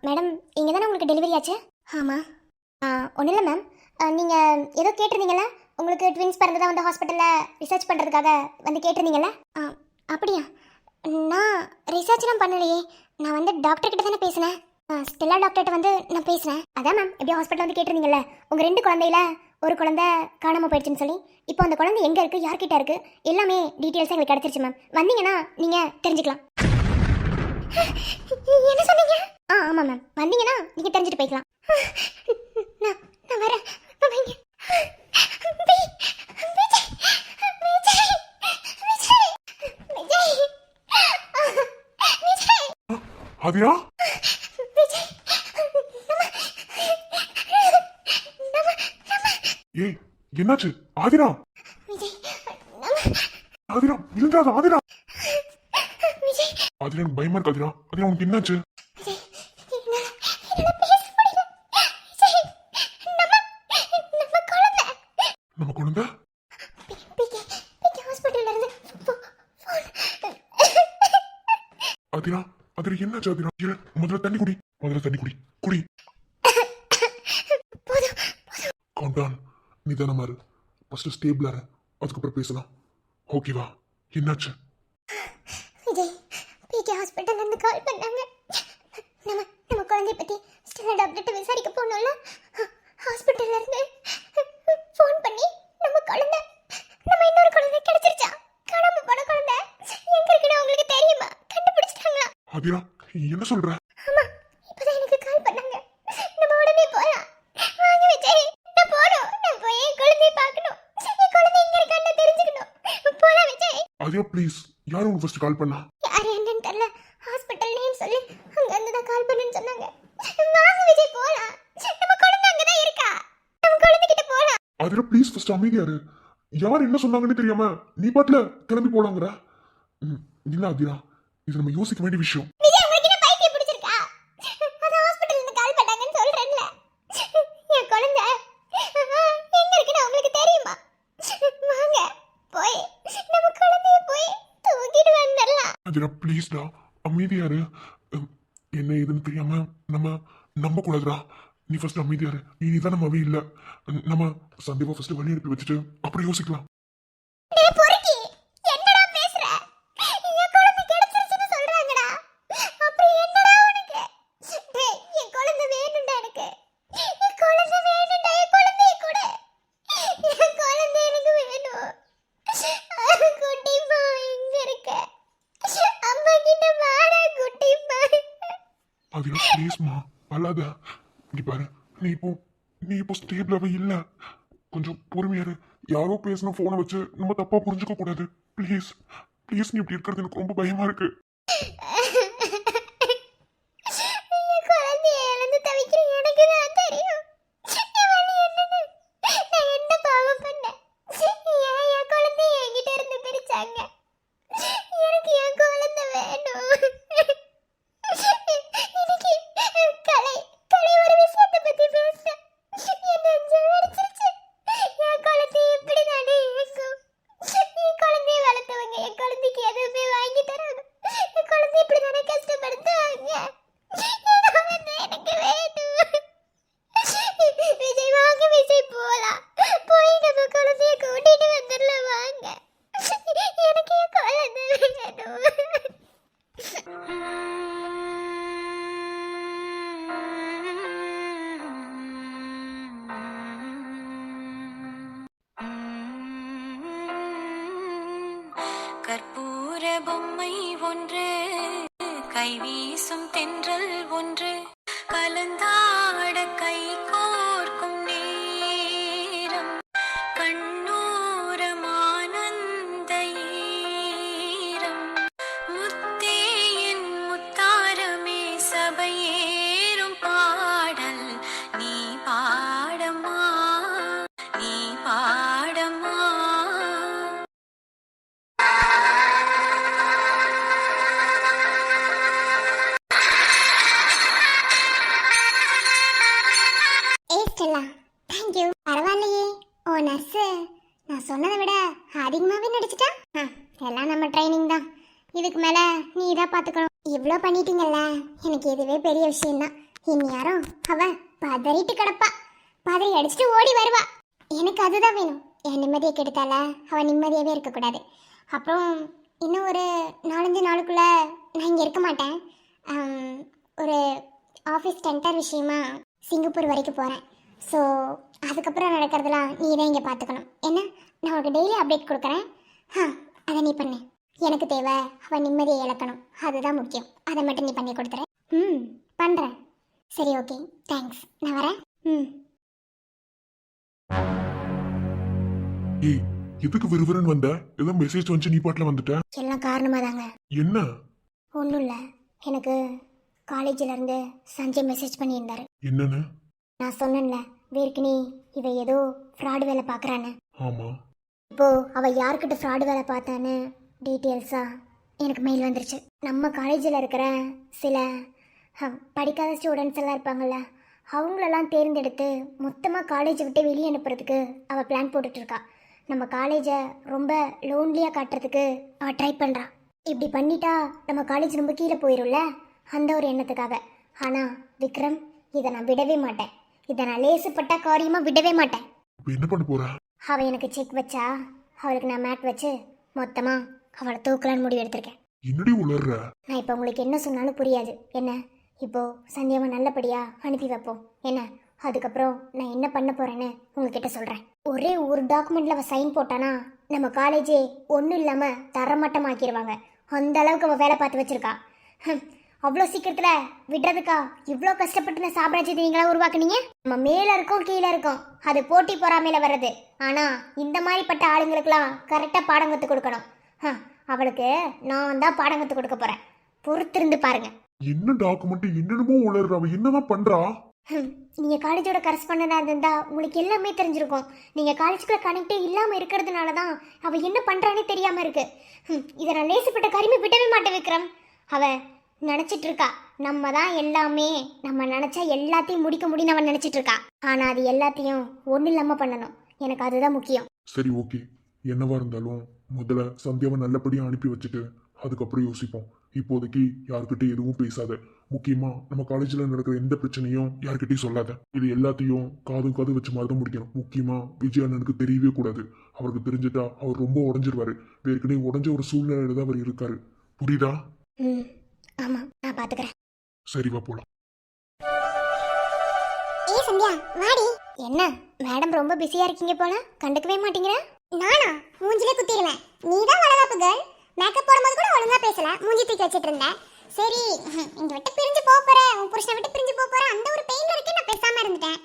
மேடம், இங்கே தானே உங்களுக்கு டெலிவரி ஆச்சு? ஆமாம். ஒன்றும் இல்லை மேம், நீங்கள் ஏதோ கேட்டிருந்தீங்கல்ல, உங்களுக்கு ட்வின்ஸ் பிறந்ததாக வந்து ஹாஸ்பிட்டலில் ரிசர்ச் பண்ணுறதுக்காக வந்து கேட்டிருந்தீங்கல்ல? அப்படியா? நான் ரிசர்ச்லாம் பண்ணலையே. நான் வந்து டாக்டர்கிட்ட தானே பேசினேன். ஸ்டெல்லா டாக்டர்கிட்ட வந்து நான் பேசினேன். அதான் மேம், எப்படியோ ஹாஸ்பிட்டல் வந்து கேட்டிருந்தீங்கல்ல, உங்கள் 2 குழந்தையில ஒரு குழந்தை காணாமல் போயிடுச்சுன்னு சொல்லி. இப்போ அந்த குழந்தை எங்கே இருக்குது, யார்கிட்ட இருக்குது, எல்லாமே டீட்டெயில்ஸாக எங்களுக்கு கிடச்சிருச்சு மேம். வந்தீங்கன்னா நீங்கள் தெரிஞ்சுக்கலாம். என்ன சொன்னீங்க? ஆமாம் மேம், வந்தீங்கன்னா நீங்கள் தெரிஞ்சுட்டு போய்க்கலாம். நான் வரேன். ஆதிரா, ஏய் என்னாச்சு? ஆதிரா, ஆதிரா இருந்தாது. ஆதிரா, ஆதிரா எனக்கு பயமா இருக்கு. ஆதிரா, ஆதிரா உனக்கு என்னாச்சு? நம்ம குழந்தை ஆதிரா, ஆதிரா என்னாச்சு? ஆதிரா முதல்ல தண்ணி குடி, முதல்ல தண்ணி குடி, குடி. கவுண்டான், நிதானமா இரு. ஃபர்ஸ்ட் ஸ்டேபிளா இரு, அதுக்கப்புறம் பேசலாம். ஓகேவா? என்னாச்சு? விஜய், பிகே ஹாஸ்பிட்டல்ல இருந்து கால் பண்ணாங்க. நம்ம குழந்தைய பத்தி ஸ்டெல்லா டாக்டர்கிட்ட விசாரிக்க போனோம்ல, ஹாஸ்பிட்டல்ல இருந்து ஃபோன் பண்ணி நம்ம இன்னொரு குழந்தை கிடைச்சிருச்சா. காணாம போன குழந்தை எங்க இருக்குன்னு உங்களுக்கு தெரியுமா? ஆதிரா என்ன சொல்ற? ஆமா இப்பதான் எனக்கு கால் பண்ணாங்க. நம்ம உடனே போலாம். வாங்க விஜய், நான் போறோம். நான் போய் என் குழந்தையை பார்க்கணும். என் குழந்தை எங்க இருக்கான்னு தெரிஞ்சுக்கணும். போலாம் விஜய். ஆதிரா ப்ளீஸ், யார் உனக்கு ஃபர்ஸ்ட் கால் பண்ணா? யார் என்னன்னு தெரியல. ஹாஸ்பிட்டல் நேம் சொல்லி அங்க இருந்து தான் கால் பண்ணுன்னு சொன்னாங்க. வாங்க விஜய் போலாம். நம்ம குழந்தை அங்கதான் இருக்கா. நம்ம குழந்தை கிட்ட போலாம். ஆதிரா ப்ளீஸ் ஃபர்ஸ்ட் அமைதியா இரு. யார் என்ன சொன்னாங்கன்னு தெரியாம நீ பாட்டுல கிளம்பி போலாங்கற. இல்ல ஆதிரா, இது நம்ம யோசிக்க வேண்டிய விஷயம். விஜய் உங்களுக்கு என்ன பைத்தியம் பிடிச்சிருக்கா? அது ஹாஸ்பிட்டல்ல இருந்து கால் பண்ணாங்கன்னு சொல்றேன்ல. என் குழந்தை எங்க இருக்குன்னு உங்களுக்கு தெரியுமா? வாங்க போய் நம்ம குழந்தையை போய் தூக்கிட்டு வந்துடலாம். ஆதிரா ப்ளீஸ்டா அமைதியா இரு. என்ன ஏதுன்னு தெரியாம நம்ம நம்ப கூடாதுடா. நீ ஃபர்ஸ்ட் அமைதியா இரு. இனிதான் நம்ம அவே இல்ல. நம்ம சந்தேகமா ஃபர்ஸ்ட் வழி அனுப்பி வச்சுட்டு அப்புறம் யோசிக்கலாம். டேய் பொறுக்கி, என்னடா பேசுற? என் குழந்தை கிடைச்சிருச்சுன்னு சொல்றாங்கடா. அப்புறம் என்னடா உனக்கு? டேய் என் குழந்தை வேணும்டா எனக்கு. என் குழந்தை வேணும்டா. என் குழந்தையை கொடு. என் குழந்தை எனக்கு வேணும். குட்டிமா எங்க இருக்க? அம்மா கிட்ட வாடா குட்டிமா. ஆதிரா ப்ளீஸ்மா அழாத. இங்க பாரு, நீ இப்போ ஸ்டேபிளாவே இல்ல. கொஞ்சம் பொறுமையா இரு. யாரோ பேசின போனை வச்சு நம்ம தப்பா புரிஞ்சுக்க கூடாது. ப்ளீஸ் ப்ளீஸ், நீ இப்படி இருக்கிறது எனக்கு ரொம்ப பயமா இருக்கு. என் குழந்தையை இழந்து தவிக்கிற எனக்கு தான் தெரியும். என் வலி என்னன்னு. நான் என்ன பாவம் பண்ணேன்? ஏன் என் குழந்தையை என்கிட்ட இருந்து பிரிச்சாங்க? எனக்கு என் குழந்தை வேணும். இன்னைக்கு கலை ஒரு விஷயத்தை பத்தி பேசினேன். என் நெஞ்சு வெடிச்சிருச்சு. என் குழந்தை எப்படி நானே இயக்கும்? என் குழந்தையை வளர்த்தவங்க என் குழந்தைக்கு எதுவுமே வாங்கி தராங்க. என் குழந்தை இப்படி தானே கஷ்டப்படுத்துவாங்க. எனக்கு வேணும். விஜய் வாங்க விஜய் போலாம். போய் நம்ம குழந்தைய கூட்டிட்டு வந்துடலாம் வாங்க. எனக்கு என் குழந்தை வேணும். கற்பூர பொம்மை ஒன்று, கைவீசும் தென்றல் ஒன்று, கலந்தாட கை கோர்க்கும் நேரம், கண்ணோரம் ஆனந்த ஈரம், முத்தே என் முத்தாரமே சபையேறும் பாடல் நீ பாடமா, நீ பாடமா. Stella, thank you. பரவாயில்லையே, ஓ நர்ஸு நான் சொன்னதை விட அதிகமாகவே நடிச்சிட்டா. எல்லாம் நம்ம ட்ரைனிங் தான். இதுக்கு மேலே நீ இதாக பார்த்துக்கணும். இவ்வளோ பண்ணிட்டீங்கல்ல, எனக்கு இதுவே பெரிய விஷயம்தான். இனி யாரும் அவ பதறிட்டு கிடப்பா. பதறி அடிச்சுட்டு ஓடி வருவா. எனக்கு அதுதான் வேணும். என் நிம்மதியை கெடுத்தால அவள் நிம்மதியாகவே இருக்கக்கூடாது. அப்புறம் இன்னும் ஒரு 4-5 நாளுக்குள்ளே நான் இங்கே இருக்க மாட்டேன். ஒரு ஆஃபீஸ் டெண்டர் விஷயமா சிங்கப்பூர் வரைக்கும் போகிறேன். ஸோ அதுக்கப்புறம் நடக்கிறதுலாம் நீ தான் இங்கே பார்த்துக்கணும். என்ன, நான் உனக்கு டெய்லி அப்டேட் கொடுக்குறேன். அதை நீ பண்ணு. எனக்கு தேவை அவள் நிம்மதியை இழக்கணும். அதுதான் முக்கியம். அதை மட்டும் நீ பண்ணி கொடுத்துறேன். பண்ணுறேன். சரி, ஓகே, தேங்க்ஸ். நான் வரேன். ஏய், எதுக்கு விறுவிறுன்னு வந்த? ஏதோ மெசேஜ் வந்து நீ பாட்டுல வந்துட்ட. எல்லாம் காரணமாக தாங்க. என்ன? ஒன்றும் இல்லை, எனக்கு காலேஜிலேருந்து சஞ்சய் மெசேஜ் பண்ணியிருந்தாரு. என்னன்னு? நான் சொன்னேன்ல வேர்க்கினி இவ ஏதோ ஃப்ராடு வேலை பார்க்குறான்னு. ஆமா. இப்போ அவள் யார்கிட்ட ஃப்ராடு வேலை பார்த்தான்னு டீட்டெயில்ஸாக எனக்கு மெயில் வந்துருச்சு. நம்ம காலேஜில் இருக்கிற சில படிக்காத ஸ்டூடெண்ட்ஸ் எல்லாம் இருப்பாங்கள்ல, அவங்களெல்லாம் தேர்ந்தெடுத்து மொத்தமாக காலேஜை விட்டு வெளியே அனுப்புறதுக்கு அவள் பிளான் போட்டுட்ருக்கா. நம்ம காலேஜை ரொம்ப லோன்லியாக காட்டுறதுக்கு அவள் ட்ரை பண்ணுறா. இப்படி பண்ணிட்டா நம்ம காலேஜ் ரொம்ப கீழே போயிடும்ல, அந்த ஒரு எண்ணத்துக்காக. ஆனால் விக்ரம், இதை நான் விடவே மாட்டேன். இதை நான் லேசுப்பட்ட காரியமாக விடவே மாட்டேன். என்ன பண்ண போற? அவள் எனக்கு செக் வச்சா அவளுக்கு நான் மேட் வச்சு மொத்தமாக அவளை தூக்கலான்னு முடிவு எடுத்திருக்கேன். என்னடி உளர்ற? நான் இப்போ உங்களுக்கு என்ன சொன்னாலும் புரியாது. என்ன, இப்போ சந்தியாவை நல்லபடியாக அனுப்பி வைப்போம். என்ன, அதுக்கப்புறம் நான் என்ன பண்ண போகிறேன்னு உங்ககிட்ட சொல்கிறேன். ஒரே ஒரு டாக்குமெண்ட்டில் அவள் சைன் போட்டானா நம்ம காலேஜே ஒன்றும் இல்லாமல் தரமட்டமாக்கிடுவாங்க. அந்த அளவுக்கு அவள் வேலை பார்த்து வச்சுருக்கா. அவ்வளோ சீக்கிரத்துல விடுறதுக்கா இவ்வளோ கஷ்டப்பட்டு இந்த சாம்ராஜ்யத்தை நீங்களா உருவாக்குனீங்க? நம்ம மேல இருக்கோம் கீழே இருக்கோம், அது போட்டி பொறாமையில வர்றது. ஆனா இந்த மாதிரிப்பட்ட ஆளுங்களுக்கெல்லாம் கரெக்டா பாடம் கத்து கொடுக்கணும். அவளுக்கு நான் தான் பாடம் கத்து கொடுக்க போறேன், பொறுத்திருந்து பாருங்க. என்ன டாக்குமெண்ட் என்னென்னமோ உளர்ற, அவ என்னதான் பண்றா? நீங்க காலேஜோட கரஸ்பாண்டா இருந்தா உங்களுக்கு எல்லாமே தெரிஞ்சிருக்கும். நீங்க காலேஜுக்குள்ள கனெக்டே இல்லாம இருக்கிறதுனால தான் அவ என்ன பண்றானே தெரியாம இருக்கு. இதை நான் லேசுப்பட்ட கருமி விடவே மாட்டேன் விக்ரம். அவ நினைச்சிட்டு இருக்கா நம்ம தான் எல்லாமே, நம்ம நினைச்சா எல்லாத்தையும் முடிக்க முடியும் அவன் நினைச்சிட்டு இருக்கா. ஆனா அது எல்லாத்தையும் ஒண்ணு இல்லாம பண்ணணும். எனக்கு அதுதான் முக்கியம். சரி ஓகே, என்னவா இருந்தாலும் முதல்ல சந்தியாவை நல்லபடியா அனுப்பி வச்சுட்டு அதுக்கப்புறம் யோசிப்போம். இப்போதைக்கு யாருக்கிட்ட எதுவும் பேசாத. முக்கியமா நம்ம காலேஜ்ல நடக்கிற எந்த பிரச்சனையும் யாருக்கிட்டையும் சொல்லாத. இது எல்லாத்தையும் காதும் காது வச்சு மாதிரி தான் முடிக்கணும். முக்கியமா விஜய் அண்ணனுக்கு தெரியவே கூடாது. அவருக்கு தெரிஞ்சுட்டா அவர் ரொம்ப உடஞ்சிருவாரு. ஏற்கனவே உடஞ்ச ஒரு சூழ்நிலையில தான் அவர் இருக்காரு. புரியுதா? ஆமா, நான் பாத்துக்கிறேன். சரி வா போலாம். ஏய் சந்தியா வாடி. என்ன மேடம் ரொம்ப பிஸியா இருக்கீங்க போல, கண்டுக்கவே மாட்டீங்களா? நானா மூஞ்சிலே குத்திடுவேன். நீ தான் வளகாப்பு கேர்ள், மேக்கப் போடும்போது கூட ஒழுங்கா பேசல, மூஞ்சி தூக்கி வச்சிட்டு இருந்தேன். சரி இங்க விட்டு பிரிஞ்சு போறேன், உன் புருஷனை விட்டு பிரிஞ்சு போறேன், அந்த ஒரு பெயின்ல இருக்கே நான் பேசாம இருந்துட்டேன்.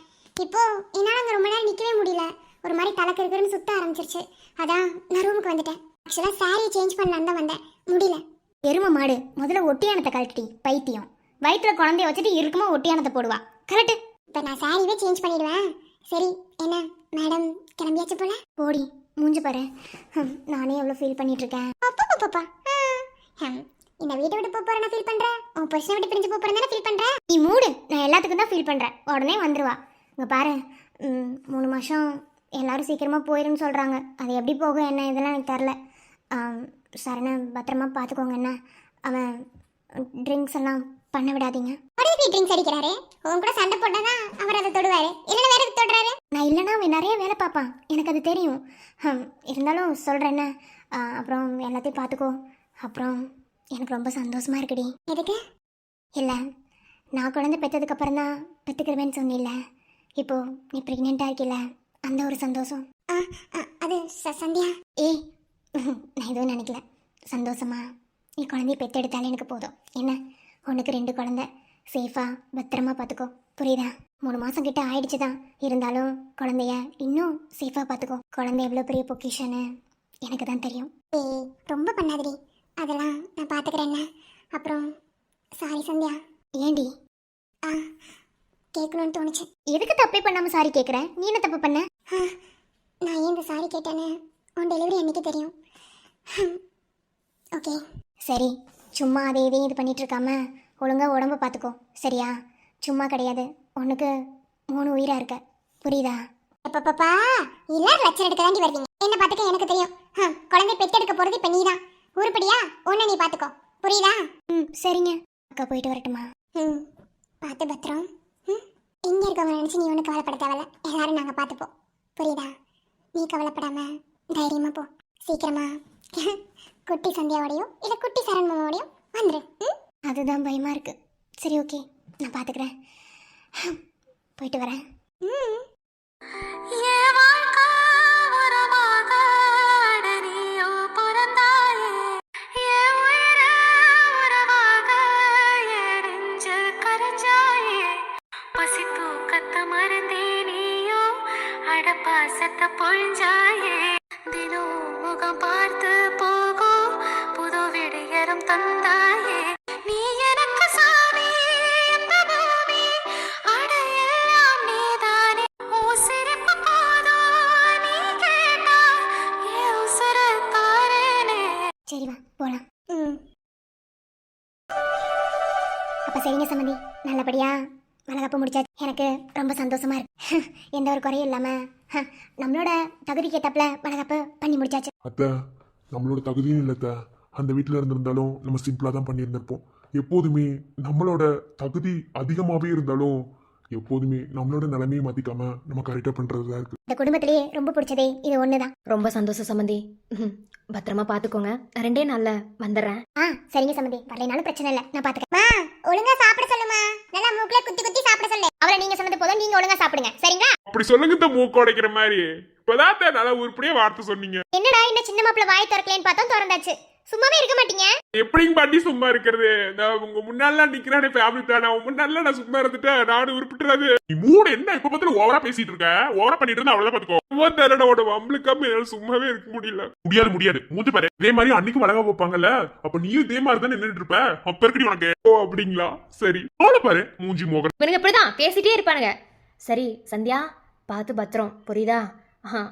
இப்போ என்னால அங்க ரொம்ப நேரம் நிக்கவே முடியல, ஒரு மாதிரி தலைக்கு இருக்குன்னு சுத்த ஆரம்பிச்சிருச்சு. அதான் நான் ரூமுக்கு வந்துட்டேன். ஆக்சுவலா சாரி சேஞ்ச் பண்ணலான்னு தான் வந்தேன், முடியல. எரும மாடு முதல்ல ஒட்டியானத்தை கழட்டி பைத்தியம், வயிற்றுல குழந்தைய வச்சுட்டு இருக்குமா ஒட்டியானத்தை போடுவா. கரெக்ட். இப்போ நான் சாரிவே சேஞ்ச் பண்ணிடுவேன். சரி என்ன மேடம் கிளம்பியாச்சு போல? போடி மூஞ்சி பாரு. நானே எவ்வளோ ஃபீல் பண்ணிட்டு இருக்கேன். பாப்பா இந்த வீட்டை விட்டு போறேன் ஃபீல் பண்றேன், உன் புருஷனை விட்டு பிரிஞ்சு போறேன் தானே ஃபீல் பண்றேன். நீ மூடு, நான் எல்லாத்துக்கும் தான் ஃபீல் பண்றேன். உடனே வந்துருவா. இங்க பாரு 3 மாசம் எல்லாரும் சீக்கிரமா போயிருன்னு சொல்றாங்க. அது எப்படி போகும் என்ன இதெல்லாம் எனக்கு தெரில. சரண பத்திரமா பார்த்துக்கோங்க. என்ன அவன் ட்ரிங்க்ஸ் எல்லாம் பண்ண விடாதீங்க. ட்ரிங்க்ஸ் அடிக்கிறாரு, உன் கூட சண்டை போட்டாதான் அவர் அதை தொடுவாரு, இல்லைன்னா வேற தொடுறாரு. நான் இல்லைன்னா அவன் நிறைய வேலை பார்ப்பான், எனக்கு அது தெரியும். இருந்தாலும் சொல்கிறேன் என்ன, அப்புறம் எல்லாத்தையும் பார்த்துக்கோ. அப்புறம் எனக்கு ரொம்ப சந்தோஷமா இருக்குடி. எதுக்கு? இல்லை நான் குழந்தை பெற்றதுக்கப்புறம் தான் பெற்றுக்கிறவேன்னு சொன்னில்ல, இப்போ நீ ப்ரெக்னெண்ட்டாக இருக்கில்ல, அந்த ஒரு சந்தோஷம். அது சந்தியா ஏய் நான் எதுவும் நினைக்கல. சந்தோஷமா நீ குழந்தைய பெற்றெடுத்தாலே எனக்கு போதும். என்ன உனக்கு 2 குழந்தை, சேஃபாக பத்திரமா பார்த்துக்கோ, புரியுதா? 3 மாதம் கிட்ட ஆயிடுச்சு தான், இருந்தாலும் குழந்தைய இன்னும் சேஃபாக பார்த்துக்கோ. குழந்தை எவ்வளோ பெரிய பொக்கிஷன்னு எனக்கு தான் தெரியும். ஏய் ரொம்ப பண்ணாதடி, அதெல்லாம் நான் பார்த்துக்கிறேன். அப்புறம் சாரி சந்தியா. ஏண்டி? கேட்கணும்னு தோணுச்சு. எதுக்கு தப்பே பண்ணாமல் சாரி கேட்குறேன்? நீ என்ன தப்பு பண்ண? நான் ஏன் இந்த சாரி கேட்டேன்னு உன் டெலிவரி அன்னைக்கு தெரியும். ஓகே சரி, சும்மா அதே இதையும் இது பண்ணிட்டு இருக்காம ஒழுங்காக உடம்ப பார்த்துக்கோ, சரியா? சும்மா கிடையாது, உனக்கு 3 உயிராக இருக்க, புரியுதா? பாப்பா எல்லாரும் லட்சம் எடுக்க தாண்டி வருவீங்க, என்ன பார்த்துக்க எனக்கு தெரியும். குழந்தை பெற்றெடுக்க போகிறது இப்போ நீ தான், உருப்படியா? ஒன்று நீ பார்த்துக்கோ, புரியுதா? சரிங்க அக்கா, போயிட்டு வரட்டுமா? பார்த்து பத்திரம். இங்கே இருக்கவங்க நினச்சி நீ ஒன்றும் கவலைப்பட தேவையில்ல, எல்லாரும் நாங்கள் பார்த்துப்போம், புரியுதா? நீ கவலைப்படாம தைரியமாக போ. சீக்கிரமா குட்டி சந்தியாவோடையோ இல்லை குட்டி சரண் மாமாவோடையோ வந்துரு. அதுதான் பயமாக இருக்கு. சரி ஓகே, நான் பார்த்துக்கிறேன், போயிட்டு வரேன். என் வாழ்க்கை உரமாக நீயோ பிறந்தாயே, என் உயிரை உறவாக என் நெஞ்சில் கரைஞ்சாயே, பசி தூக்கத்தை மறந்தே நீயோ அடப்பாசத்தை பொழிஞ்சாயே, தினம் முகம் பார்த்து போகும் புது விடியரும் தந்தாயே, நீ எனக்கு சாமி இந்த பூமி அடையெல்லாம் நீதானே, உசிரிப்பு போதும் நீ கேட்டா என் உசுரை தாரேனே. சரி வா போகலாம். அப்போ சரிங்க சம்மந்தி, நல்லபடியா வளகாப்பு முடிச்சாச்சு. எனக்கு ரொம்ப சந்தோஷமா இருக்கு. எந்த ஒரு குறையும் இல்லாமல் நம்மளோட தகுதிக்கு ஏத்தாப்புல வளகாப்பு பண்ணி முடிச்சாச்சு. அத்தை நம்மளோட தகுதியும் இல்லைத்த, அந்த வீட்டில் இருந்திருந்தாலும் நம்ம சிம்பிளாக தான் பண்ணியிருந்திருப்போம். எப்போதுமே நம்மளோட தகுதி அதிகமாகவே இருந்தாலும் எப்போதுமே நம்மளோட நிலைமையை மாற்றிக்காம நம்ம கரெக்டாக பண்ணுறது தான் இருக்குது. இந்த குடும்பத்திலேயே ரொம்ப பிடிச்சதே இது ஒன்று தான். ரொம்ப சந்தோஷம் சம்மந்தி. பத்திரமா பார்த்துக்கோங்க, 2 நாள்ல வந்துடுறேன். சரிங்க சம்மந்தி, வரலைனாலும் பிரச்சனை இல்லை, நான் பார்த்துக்கிறேன். ஒழுங்கா சாப்பிட சொல்லுமா, நல்லா மூக்கில் குத்தி குத்தி சாப்பிட சொல்லு. அவரை நீங்க சொன்னது போதும், நீங்க ஒழுங்கா சாப்பிடுங்க, சரிங்களா? அப்படி சொல்லுங்க, இந்த மூக்கு உடைக்கிற மாதிரி இப்பதான் நல்லா உருப்படியா வார்த்தை சொன்னீங்க. என்னடா இந்த சின்ன மாப்பிள்ள வாய் திறக்கலன்னு பார்த்தோம், திறந்தாச்சு. சும்மாவே இருக்க மாட்டீங்க. எப்படிங்க பாட்டி சும்மா இருக்கிறது? நான் உங்க முன்னாலாம் நிக்கிறானே ஃபேமிலி பிளான், அவன் முன்னால நான் சும்மா இருந்துட்டேன், நாடு உருப்பிட்டுறாது. நீ மூணு என்ன இப்ப பார்த்து ஓவரா பேசிட்டு இருக்க? ஓவரா பண்ணிட்டு இருந்தா அவ்வளவுதான் பாத்துக்கோ. தரனோட வம்பளுக்காம என்னால சும்மாவே இருக்க முடியல. முடியாது மூஞ்சி பாரு. இதே மாதிரி அன்னைக்கு வளக வைப்பாங்கல்ல, அப்ப நீயும் இதே மாதிரி தான் நின்னுட்டு இருப்ப. அப்ப இருக்கடி உனக்கு. ஓ அப்படிங்களா? சரி பாரு மூஞ்சி மோகன். இவனுங்க இப்படிதான் பேசிட்டே இருப்பானுங்க. சரி சந்தியா, பார்த்து பத்திரம், புரியுதா?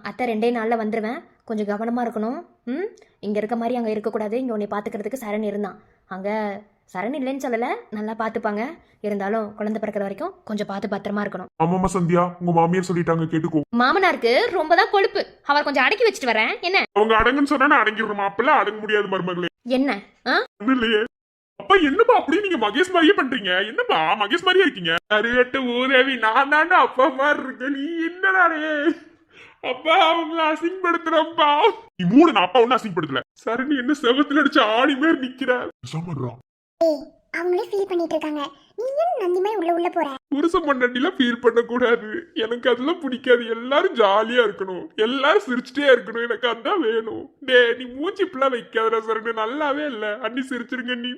அத்தை 2 நாள்ல வந்துடுவேன், கொஞ்சம் கவனமா இருக்கணும். இங்க இருக்க மாதிரி அங்க இருக்கக்கூடாது. இங்க உன்னை பாத்துக்கிறதுக்கு சரண் இருந்தான். அங்க சரண் இல்லைன்னு சொல்லல, நல்லா பாத்துப்பாங்க. இருந்தாலும் குழந்தை பிறக்கிற வரைக்கும் கொஞ்சம் பார்த்து பத்திரமா இருக்கணும். ஆமாமா சந்தியா, உங்க மாமியார் சொல்லிட்டாங்க, கேட்டுக்கோ. மாமனாருக்கு ரொம்ப தான் கொழுப்பு, அவர் கொஞ்சம் அடக்கி வச்சுட்டு வரேன். என்ன அவங்க அடங்குன்னு சொன்னா நான் அடங்கிடுறோம். அப்பெல்லாம் அடங்க முடியாது மருமகளே. என்ன இல்லையே அப்பா, என்னப்பா அப்படி நீங்க மகேஷ் மாதிரியே பண்றீங்க? என்னப்பா மகேஷ் மாதிரியே இருக்கீங்க? அருகட்டு ஊதவி நான் தாண்டா அப்பா மாதிரி இருக்க. நீ என்னடாடே அப்பா அவங்கள அசிங்கப்படுத்துறப்பா. நீ மூணு, நான் அப்பா ஒண்ணு அசிங்கப்படுத்தல. சரி நீ என்ன செவத்துல அடிச்ச ஆணி மாதிரி நிக்கிற? ஏய், அவங்களே ஃபீல் பண்ணிட்டு இருக்காங்க. நீ ஏன் நந்தி மாதிரி உள்ள போற? புருஷ பொண்டாட்டிலாம் ஃபீல் பண்ண கூடாது. எனக்கு அதெல்லாம் பிடிக்காது. எல்லாரும் ஜாலியா இருக்கணும், எல்லாரும் சிரிச்சுட்டே இருக்கணும். எனக்கு அதான் வேணும். டே நீ மூஞ்சி இப்பெல்லாம் வைக்காதடா சரணு, நல்லாவே இல்ல. அண்ணி சிரிச்சிருங்க. நீ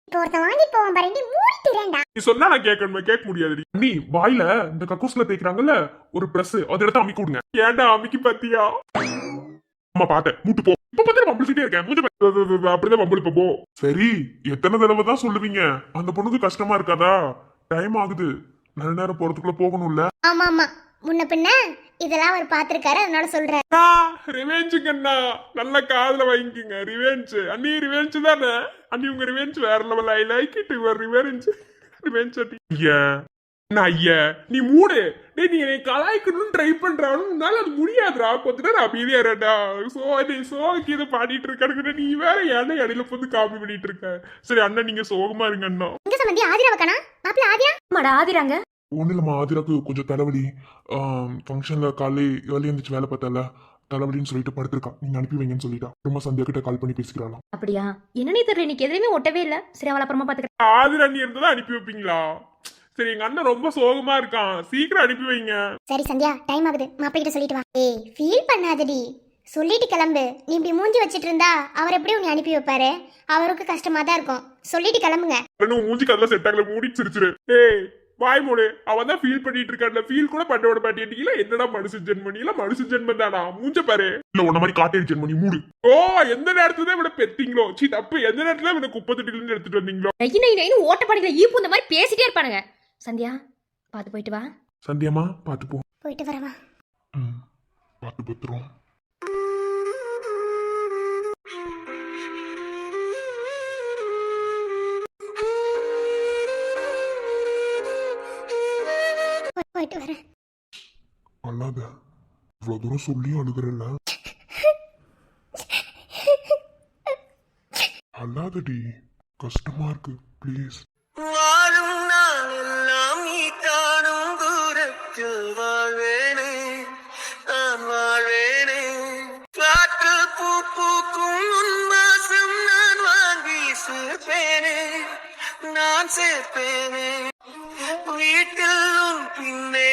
இப்போ ஒருத்தன் வாங்கி போவான் பாரு, நீ மூடிட்டுறேன்டா. நீ சொன்னா நான் கேட்கணுமே, கேட்க முடியாது. நீ வாயில இந்த கக்கூஸ்ல தேய்க்கிறாங்கல்ல ஒரு பிரஸ், அதை எடுத்து அமுக்கி விடுங்க. ஏன்டா அமிக்கி பாத்தியா? அம்மா பார்த்தேன், மூட்டு போ. இப்ப பார்த்து வம்பிழுத்திட்டே இருக்கேன். அப்படிதான் வம்பளுப்ப போ. சரி, எத்தனை தடவை தான் சொல்லுவீங்க? அந்த பொண்ணுக்கு கஷ்டமா இருக்காதா? டைம் ஆகுது, நல்ல நேரம் போறதுக்குள்ள போகணும்ல. ஆமா ஆமா, முன்ன பின்ன இதெல்லாம் அவர் பாத்திருக்காரு, அதனால சொல்றாரு. ரிவெஞ்சுங்கண்ணா, நல்ல காதுல வாங்கிக்கோங்க. ரிவெஞ்ச் அண்ணி, ரிவெஞ்ச் தானே அண்ணி. உங்க ரிவெஞ்ச் வேற level. I like it your revenge. Revenge அண்ணி. ஐயா நீ மூடு. டேய் நீ என்னை கலாய்க்கணும்னு ட்ரை பண்றாலும் உன்னால அது முடியாதுடா. கொஞ்ச நேரம் அமைதியா இருடா. சோகி இதை பாடிட்டு இருக்கானுங்க. நீ வேற ஏன்னா இடையில போது காப்பி பண்ணிட்டு இருக்க. சரி அண்ணா நீங்க சோகமா இருங்க அண்ணா. எங்க சம்பந்தி ஆதிரா வக்கானா? மாப்பிள்ள ஆதிரா? ஆமாடா ஆதிராங்க. ஒண்ணு இல்லம்மா, ஆதிராக்கு கொஞ்சம் தலைவலி. ஃபங்க்ஷன்ல காலை ஏர்லி எழுந்திரிச்சு வேலை பார்த்தல, தலைவலின்னு சொல்லிட்டு படுத்திருக்கா. நீங்க அனுப்பி வைங்கன்னு சொல்லிட்டா. ரொம்ப சந்தியா கிட்ட கால் பண்ணி பேசிக்கிறாளாம். அப்படியா? என்னன்னே தெரியல, இன்னைக்கு எதுவுமே ஒட்டவே இல்ல. சரி அவளை அப்புறமா பாத்துக்கிறேன். ஆதிர அண்ணி இருந்தா அனுப்பி வைப்பீங்களா? சரி எங்க அண்ணன் ரொம்ப சோகமா இருக்கான், சீக்கிரம் அனுப்பி வைங்க. சரி சந்தியா, டைம் ஆகுது, மாப்பிள்ள கிட்ட சொல்லிட்டு வா. ஏய் ஃபீல் பண்ணாதடி, சொல்லிட்டு கிளம்பு. நீ இப்படி மூஞ்சி வச்சிட்டு இருந்தா அவர் எப்படி உன்னை அனுப்பி வைப்பாரு? அவருக்கு கஷ்டமா தான் இருக்கும். சொல்லிட்டு கிளம்புங்க. மூஞ்சி கதல செட் ஆகல, மூடி சிரிச்சிரு. ஏய் வாய் மூடு. அவன் தான் ஃபீல் பண்ணிட்டு இருக்கான்ல, ஃபீல் கூட பண்ண விட மாட்டேன். என்னடா மனுஷ ஜென்மனி, இல்ல மனுஷ ஜென்மம் தானா? மூஞ்ச பாரு. இல்ல உன்ன மாதிரி காட்டேரி ஜென்மனி மூடு. ஓ எந்த நேரத்துல இவனை பெத்தீங்களோ? சி தப்பு. எந்த நேரத்துல இவனை குப்பை தொட்டில இருந்து எடுத்துட்டு வந்தீங்களோ? நைனு ஓட்டப்படியில ஈப்பு இந்த மாதிரி பேசிட்டே இருப்பானுங்க. சந்தியா பாத்து போயிட்டு வா. சந்தியாமா பாத்து போ. போயிட்டு வரவா. பாத்து பத்திரம். போயிட்டு வரேன். அல்லாத இவ்வளவு தூரம் சொல்லி அழுகுறல்ல. அல்லாதடி, கஷ்டமா இருக்கு, ப்ளீஸ். வாழும் நாள் எல்லாம் நீ காணும் தூரத்தில் வாழ்வேனே, நான் வாழ்வேனே. காற்று பூ பூக்கும் உன் வாசம் நான் வாங்கி சேர்ப்பேனே, நான் சேர்ப்பேனே. வீட்டில் உன் பின்னே